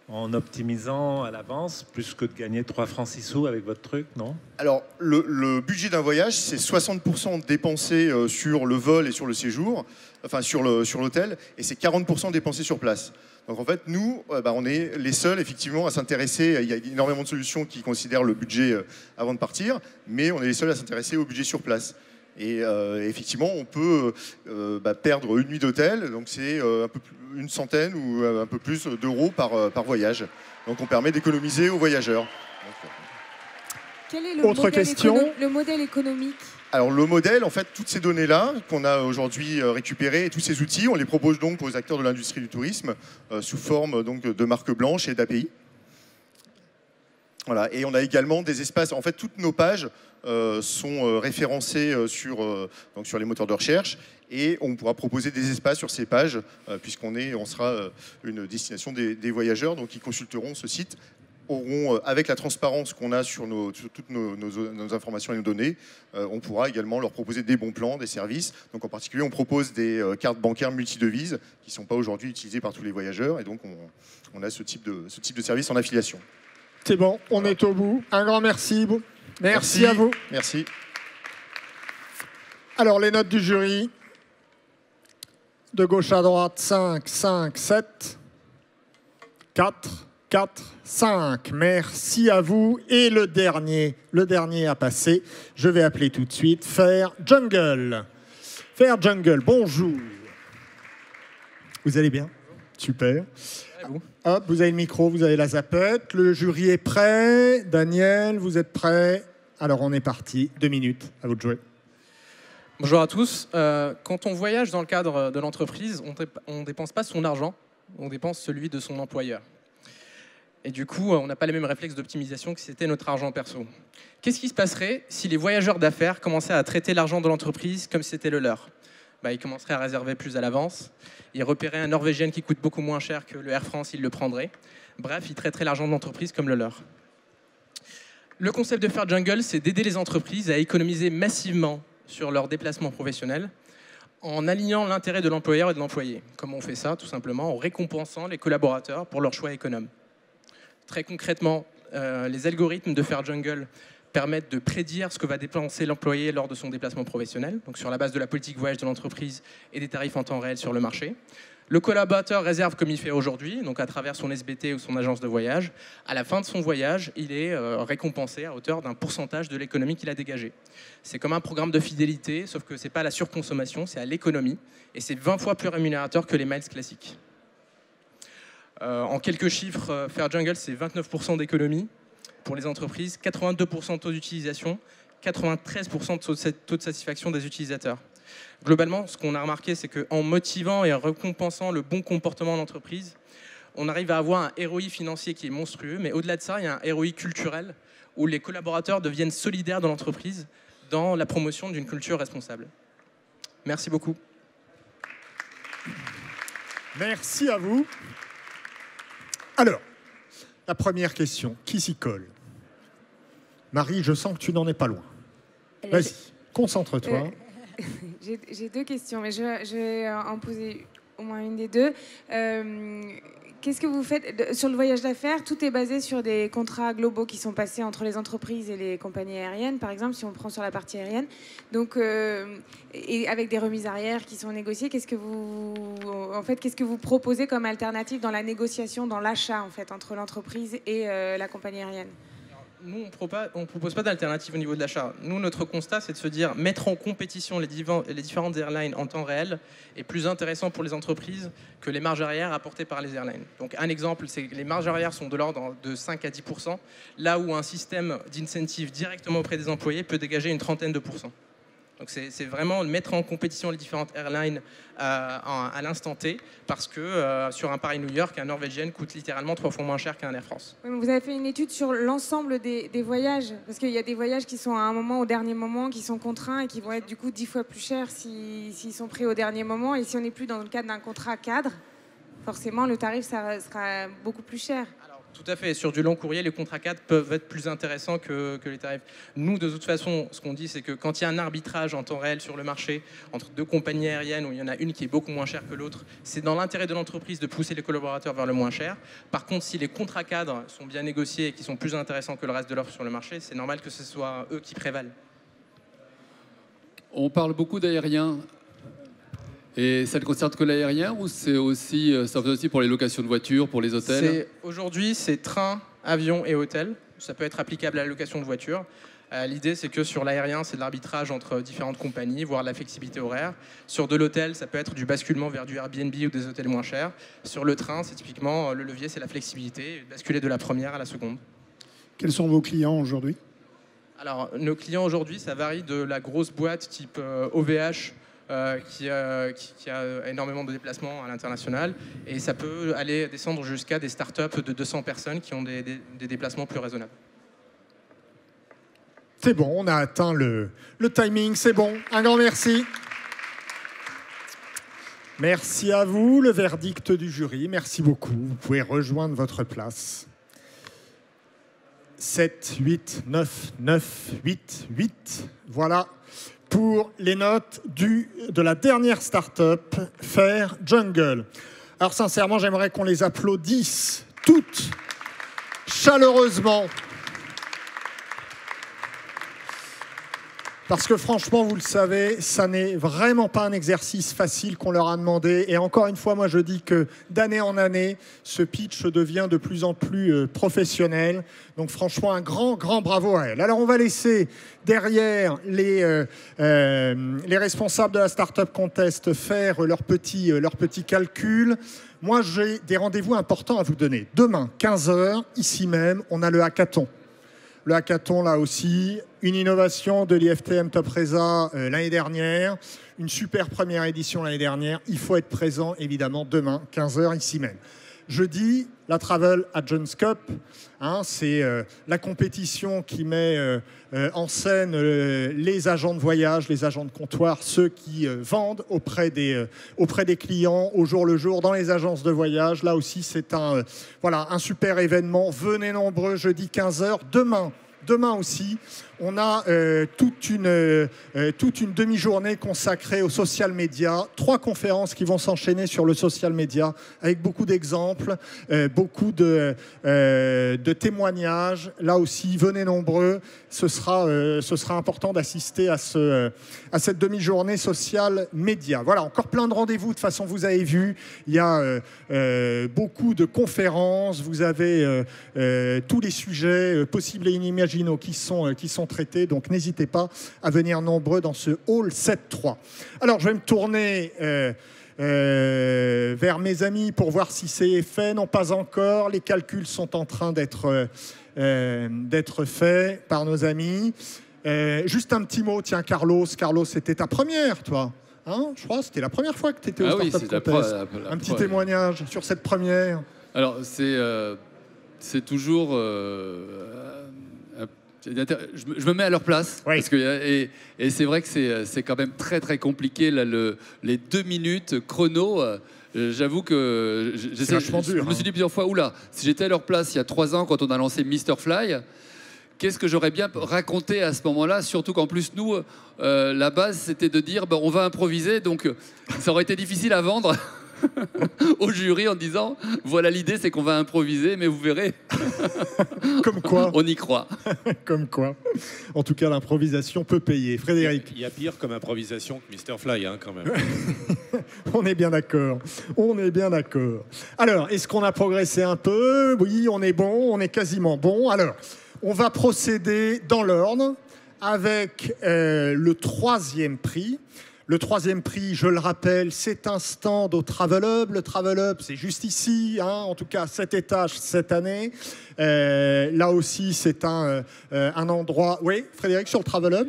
Speaker 5: en optimisant à l'avance, plus que de gagner 3 francs 6 sous avec votre truc, non?
Speaker 17: Alors, le budget d'un voyage, c'est 60% dépensé sur le vol et sur le séjour, enfin sur l'hôtel, et c'est 40% dépensé sur place. Donc en fait, nous, on est les seuls, effectivement, à s'intéresser. Il y a énormément de solutions qui considèrent le budget avant de partir, mais on est les seuls à s'intéresser au budget sur place. Et effectivement, on peut perdre une nuit d'hôtel, donc c'est une centaine ou un peu plus d'euros par voyage. Donc on permet d'économiser aux voyageurs.
Speaker 4: Quel est
Speaker 1: Autre question.
Speaker 4: le modèle économique?
Speaker 17: Alors le modèle, en fait, toutes ces données-là qu'on a aujourd'hui récupérées et tous ces outils, on les propose donc aux acteurs de l'industrie du tourisme sous forme donc de marque blanche et d'API. Voilà. Et on a également des espaces. En fait, toutes nos pages sont référencées sur les moteurs de recherche et on pourra proposer des espaces sur ces pages on sera une destination des voyageurs donc qui consulteront ce site. Auront, avec la transparence qu'on a sur toutes nos informations et nos données, on pourra également leur proposer des bons plans, des services. Donc en particulier, on propose des cartes bancaires multidevises qui ne sont pas aujourd'hui utilisées par tous les voyageurs. Et donc on a ce type de service en affiliation.
Speaker 1: C'est bon, on est au bout. Un grand merci. Merci à vous.
Speaker 17: Merci.
Speaker 1: Alors les notes du jury. De gauche à droite, 5, 5, 7, 4. 4, 5. Merci à vous. Et le dernier à passer, je vais appeler tout de suite Fair Jungle. Fair Jungle, bonjour. Vous allez bien? Super. Hop, vous avez le micro, vous avez la zapette. Le jury est prêt. Daniel, vous êtes prêt? Alors on est parti. 2 minutes, à vous de jouer.
Speaker 18: Bonjour à tous. Quand on voyage dans le cadre de l'entreprise, on ne dépense pas son argent, on dépense celui de son employeur. Et du coup, on n'a pas les mêmes réflexes d'optimisation que si c'était notre argent perso. Qu'est-ce qui se passerait si les voyageurs d'affaires commençaient à traiter l'argent de l'entreprise comme si c'était le leur? Ils commenceraient à réserver plus à l'avance, ils repéraient un Norvégien qui coûte beaucoup moins cher que le Air France, ils le prendraient. Bref, ils traiteraient l'argent de l'entreprise comme le leur. Le concept de Fair Jungle, c'est d'aider les entreprises à économiser massivement sur leurs déplacements professionnels en alignant l'intérêt de l'employeur et de l'employé. Comment on fait ça? Tout simplement en récompensant les collaborateurs pour leur choix économe. Très concrètement, les algorithmes de Fair Jungle permettent de prédire ce que va dépenser l'employé lors de son déplacement professionnel, donc sur la base de la politique voyage de l'entreprise et des tarifs en temps réel sur le marché. Le collaborateur réserve comme il fait aujourd'hui, donc à travers son SBT ou son agence de voyage. À la fin de son voyage, il est récompensé à hauteur d'un pourcentage de l'économie qu'il a dégagée. C'est comme un programme de fidélité, sauf que ce n'est pas à la surconsommation, c'est à l'économie, et c'est 20 fois plus rémunérateur que les miles classiques. En quelques chiffres, Fair Jungle, c'est 29% d'économie pour les entreprises, 82% de taux d'utilisation, 93% de taux de satisfaction des utilisateurs. Globalement, ce qu'on a remarqué, c'est qu'en motivant et en récompensant le bon comportement de l'entreprise, on arrive à avoir un ROI financier qui est monstrueux, mais au-delà de ça, il y a un ROI culturel où les collaborateurs deviennent solidaires de l'entreprise dans la promotion d'une culture responsable. Merci beaucoup.
Speaker 1: Merci à vous. Alors, la première question, qui s'y colle? Marie, je sens que tu n'en es pas loin. Vas-y, concentre-toi.
Speaker 4: J'ai 2 questions, mais je vais en poser au moins une des 2. Qu'est-ce que vous faites sur le voyage d'affaires? Tout est basé sur des contrats globaux qui sont passés entre les entreprises et les compagnies aériennes, par exemple, si on prend sur la partie aérienne. Donc, et avec des remises arrière qui sont négociées, qu'est-ce que vous proposez comme alternative dans la négociation, dans l'achat en fait, entre l'entreprise et la compagnie aérienne?
Speaker 18: Nous, on ne propose pas d'alternative au niveau de l'achat. Nous, notre constat, c'est de se dire mettre en compétition les différentes airlines en temps réel est plus intéressant pour les entreprises que les marges arrière apportées par les airlines. Donc, un exemple, c'est que les marges arrière sont de l'ordre de 5 à 10%, là où un système d'incentive directement auprès des employés peut dégager une trentaine de pourcents. Donc c'est vraiment mettre en compétition les différentes airlines à l'instant T, parce que sur un Paris-New York, un Norvégien coûte littéralement 3 fois moins cher qu'un Air France.
Speaker 4: Oui, mais vous avez fait une étude sur l'ensemble des voyages, parce qu'il y a des voyages qui sont à un moment, au dernier moment, qui sont contraints et qui vont être du coup 10 fois plus chers s'ils sont pris au dernier moment. Et si on n'est plus dans le cadre d'un contrat cadre, forcément le tarif ça sera beaucoup plus cher.
Speaker 18: Tout à fait. Sur du long courrier, les contrats cadres peuvent être plus intéressants que les tarifs. Nous, de toute façon, ce qu'on dit, c'est que quand il y a un arbitrage en temps réel sur le marché entre deux compagnies aériennes où il y en a une qui est beaucoup moins chère que l'autre, c'est dans l'intérêt de l'entreprise de pousser les collaborateurs vers le moins cher. Par contre, si les contrats cadres sont bien négociés et qui sont plus intéressants que le reste de l'offre sur le marché, c'est normal que ce soit eux qui prévalent.
Speaker 7: On parle beaucoup d'aérien. Et ça ne concerne que l'aérien ou c'est aussi, ça fait aussi pour les locations de voitures, pour les hôtels?
Speaker 18: Aujourd'hui, c'est train, avion et hôtel. Ça peut être applicable à la location de voiture. L'idée, c'est que sur l'aérien, c'est de l'arbitrage entre différentes compagnies, voire de la flexibilité horaire. Sur de l'hôtel, ça peut être du basculement vers du Airbnb ou des hôtels moins chers. Sur le train, c'est typiquement le levier, c'est la flexibilité, basculer de la première à la seconde. Quels sont vos clients aujourd'hui? Alors, nos clients aujourd'hui, ça varie de la grosse boîte type OVH, qui a énormément de déplacements à l'international, et ça peut aller descendre jusqu'à des startups de 200 personnes qui ont des déplacements plus raisonnables.
Speaker 1: C'est bon, on a atteint le timing, c'est bon. Un grand merci. Merci à vous, le verdict du jury. Merci beaucoup. Vous pouvez rejoindre votre place. 7, 8, 9, 9, 8, 8. Voilà pour les notes de la dernière start-up, Fair Jungle. Alors sincèrement, j'aimerais qu'on les applaudisse toutes chaleureusement. Parce que franchement, vous le savez, ça n'est vraiment pas un exercice facile qu'on leur a demandé. Et encore une fois, moi je dis que d'année en année, ce pitch devient de plus en plus professionnel. Donc franchement, un grand bravo à elle. Alors on va laisser derrière les responsables de la Startup Contest faire leurs petits calculs. Moi, j'ai des rendez-vous importants à vous donner. Demain, 15h, ici même, on a le hackathon. Le hackathon, là aussi, une innovation de l'IFTM Top Resa l'année dernière, une super première édition l'année dernière. Il faut être présent, évidemment, demain, 15h, ici même. Jeudi, la Travel Agents Cup, c'est la compétition qui met en scène les agents de voyage, les agents de comptoir, ceux qui vendent auprès des clients au jour le jour dans les agences de voyage. Là aussi, c'est un super événement. Venez nombreux, jeudi 15h. Demain aussi, on a toute une demi-journée consacrée aux social media. 3 conférences qui vont s'enchaîner sur le social media avec beaucoup d'exemples, beaucoup de témoignages. Là aussi, venez nombreux. Ce sera important d'assister à cette demi-journée social média. Voilà, encore plein de rendez-vous. De toute façon, vous avez vu, il y a beaucoup de conférences. Vous avez tous les sujets possibles et inimaginés qui sont traités. Donc, n'hésitez pas à venir nombreux dans ce hall 7-3. Alors, je vais me tourner vers mes amis pour voir si c'est fait. Non, pas encore. Les calculs sont en train d'être faits par nos amis. Juste un petit mot. Tiens, Carlos, c'était ta première, toi, hein? Je crois que c'était la première fois que tu étais au Startup Contest. Un petit témoignage sur cette première.
Speaker 7: Alors, c'est toujours... je me mets à leur place, parce que, et c'est vrai que c'est quand même très très compliqué là, les 2 minutes chrono. J'avoue que je me suis dit plusieurs fois, oula, si j'étais à leur place il y a 3 ans quand on a lancé Mr. Fly, qu'est-ce que j'aurais bien raconté à ce moment-là? Surtout qu'en plus nous, la base c'était de dire on va improviser, donc ça aurait été difficile à vendre. Au jury en disant voilà, l'idée c'est qu'on va improviser, mais vous verrez.
Speaker 1: Comme quoi.
Speaker 7: On y croit.
Speaker 1: Comme quoi. En tout cas, l'improvisation peut payer. Frédéric.
Speaker 3: Il y a pire comme improvisation que Mr. Fly, quand même.
Speaker 1: On est bien d'accord. Alors, est-ce qu'on a progressé un peu? Oui, on est bon, on est quasiment bon. Alors, on va procéder dans l'ordre avec le 3e prix. Le 3e prix, je le rappelle, c'est un stand au Travel Hub. Le Travel Hub, c'est juste ici, en tout cas 7 étages cette année. Là aussi, c'est un endroit... Oui, Frédéric, sur le Travel Hub?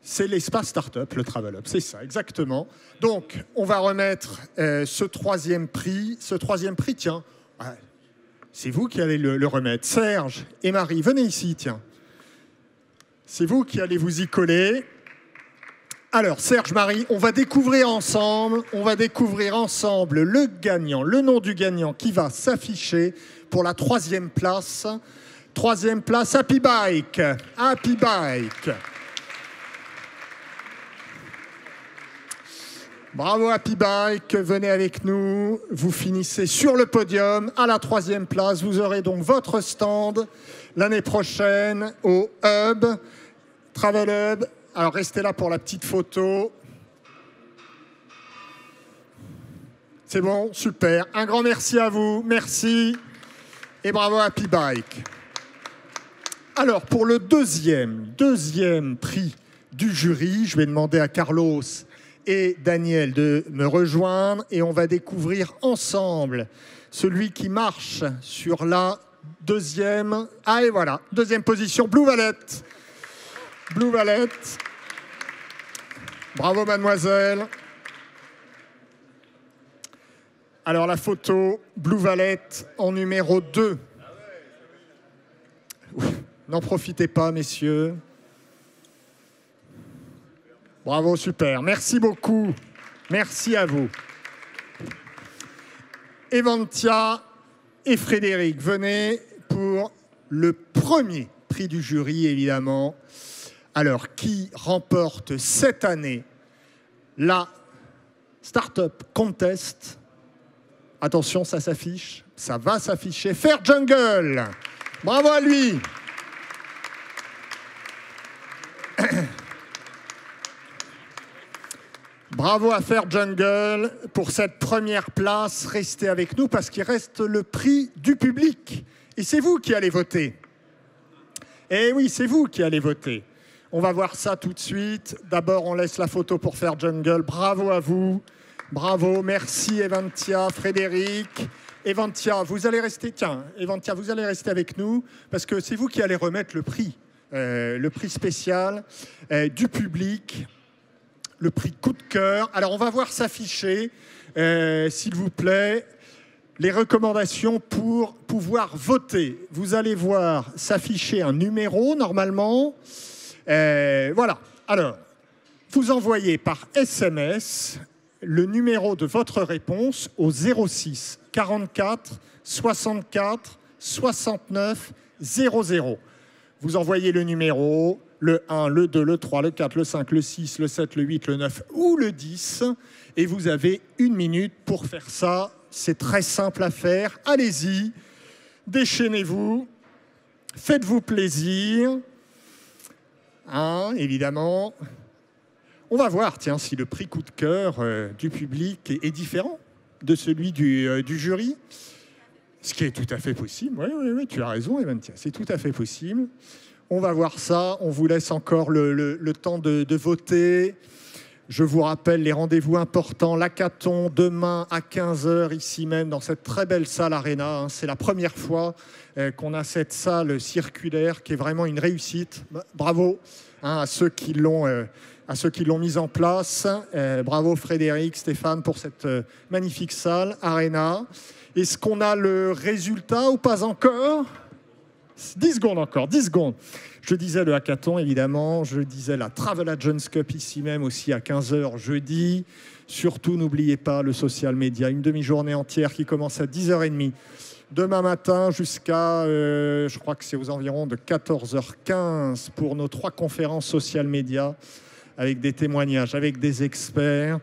Speaker 1: C'est l'espace Startup, le Travel Hub, c'est ça, exactement. Donc, on va remettre ce 3e prix. Ce 3e prix, tiens, c'est vous qui allez le remettre. Serge et Marie, venez ici, tiens. C'est vous qui allez vous y coller. Alors, Serge, Marie, on va découvrir ensemble le gagnant, le nom du gagnant qui va s'afficher pour la 3e place. 3e place, Happy Bike. Happy Bike. Bravo Happy Bike, venez avec nous. Vous finissez sur le podium à la 3e place. Vous aurez donc votre stand l'année prochaine au Hub, Travel Hub. Alors restez là pour la petite photo. C'est bon, super. Un grand merci à vous, merci. Et bravo Happy Bike. Alors pour le deuxième prix du jury, je vais demander à Carlos et Daniel de me rejoindre et on va découvrir ensemble celui qui marche sur la deuxième. Ah et voilà, deuxième position, Blue Valet. Blue Valet. Bravo mademoiselle. Alors la photo, Blue Valet en numéro 2. N'en profitez pas messieurs. Bravo, super. Merci beaucoup. Merci à vous. Eventia et Frédéric, venez pour le premier prix du jury, évidemment. Alors, qui remporte cette année la Startup Contest? Attention, ça s'affiche. Ça va s'afficher. Fair Jungle. Bravo à lui. Bravo à Fair Jungle pour cette première place. Restez avec nous parce qu'il reste le prix du public. Et c'est vous qui allez voter. Eh oui, c'est vous qui allez voter. On va voir ça tout de suite. D'abord, on laisse la photo pour Fair Jungle. Bravo à vous. Bravo. Merci Eventia, Frédéric. Eventia, vous allez rester... Tiens, Eventia, vous allez rester avec nous parce que c'est vous qui allez remettre le prix spécial du public. Le prix coup de cœur. Alors, on va voir s'afficher, s'il vous plaît, les recommandations pour pouvoir voter. Vous allez voir s'afficher un numéro, normalement. Voilà. Alors, vous envoyez par SMS le numéro de votre réponse au 06 44 64 69 00. Vous envoyez le numéro, le 1, le 2, le 3, le 4, le 5, le 6, le 7, le 8, le 9 ou le 10. Et vous avez 1 minute pour faire ça. C'est très simple à faire. Allez-y, déchaînez-vous, faites-vous plaisir. Hein, évidemment. On va voir, tiens, si le prix coup de cœur du public est différent de celui du jury. Ce qui est tout à fait possible. Oui, tu as raison, Eventia, c'est tout à fait possible. On va voir ça. On vous laisse encore le temps de voter. Je vous rappelle les rendez-vous importants. L'hackathon demain à 15h, ici même, dans cette très belle salle Arena. C'est la première fois qu'on a cette salle circulaire qui est vraiment une réussite. Bravo à ceux qui l'ont mise en place. Bravo Frédéric, Stéphane pour cette magnifique salle Arena. Est-ce qu'on a le résultat ou pas encore ? 10 secondes encore, 10 secondes. Je disais le hackathon, évidemment. Je disais la Travel Agents Cup, ici même, aussi à 15h jeudi. Surtout, n'oubliez pas le social media. Une demi-journée entière qui commence à 10h30. Demain matin jusqu'à, je crois que c'est aux environs de 14h15 pour nos 3 conférences social media avec des témoignages, avec des experts.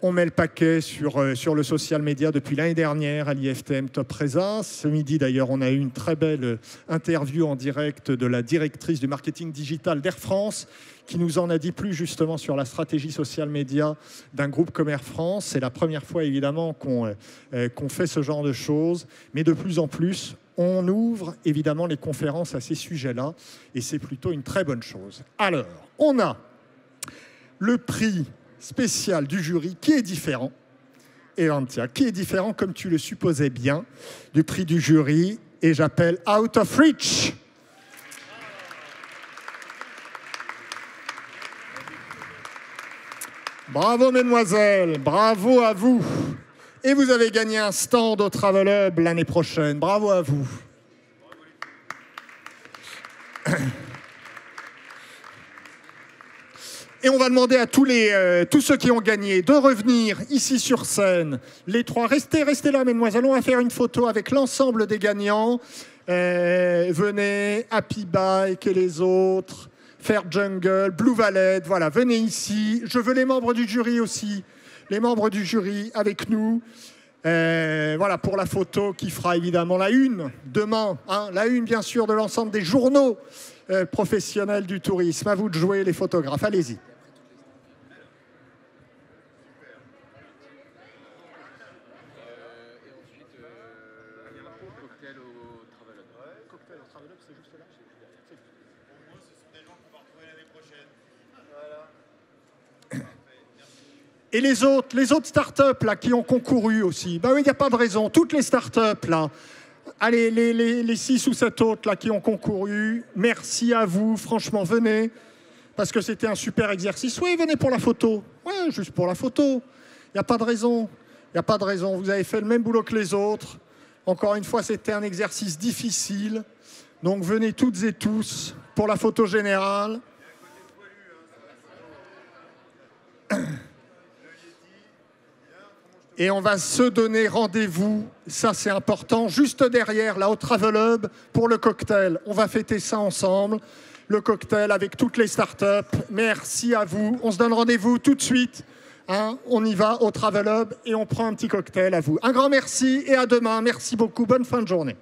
Speaker 1: On met le paquet sur le social media depuis l'année dernière à l'IFTM Top Resa. Ce midi, d'ailleurs, on a eu une très belle interview en direct de la directrice du marketing digital d'Air France qui nous en a dit plus justement sur la stratégie social media d'un groupe comme Air France. C'est la première fois, évidemment, qu'on fait ce genre de choses. Mais de plus en plus, on ouvre, évidemment, les conférences à ces sujets-là. Et c'est plutôt une très bonne chose. Alors, on a le prix spécial du jury qui est différent, Eventia, qui est différent, comme tu le supposais bien, du prix du jury, et j'appelle Out of Reach. Bravo mesdemoiselles, bravo à vous. Et vous avez gagné un stand au Travel Hub l'année prochaine. Bravo à vous. Et on va demander à tous ceux qui ont gagné de revenir ici sur scène. Les trois, restez là, mesdemoiselles. On va faire une photo avec l'ensemble des gagnants. Venez, Happy Bike et les autres, Fair Jungle, Blue Valet, voilà, venez ici. Je veux les membres du jury aussi, les membres du jury avec nous. Voilà, pour la photo qui fera évidemment la une demain, hein, la une bien sûr de l'ensemble des journaux professionnels du tourisme. À vous de jouer les photographes, allez-y. Et les autres startups là, qui ont concouru aussi, ben oui, il n'y a pas de raison. Toutes les startups là, allez, les 6 ou 7 autres là, qui ont concouru, merci à vous, franchement, venez, parce que c'était un super exercice. Oui, venez pour la photo. Ouais, juste pour la photo. Il n'y a pas de raison. Il n'y a pas de raison. Vous avez fait le même boulot que les autres. Encore une fois, c'était un exercice difficile. Donc venez toutes et tous pour la photo générale. Et on va se donner rendez-vous, ça c'est important, juste derrière, là au Travel Hub, pour le cocktail. On va fêter ça ensemble, le cocktail avec toutes les startups. Merci à vous. On se donne rendez-vous tout de suite. Hein, on y va au Travel Hub et on prend un petit cocktail à vous. Un grand merci et à demain. Merci beaucoup. Bonne fin de journée.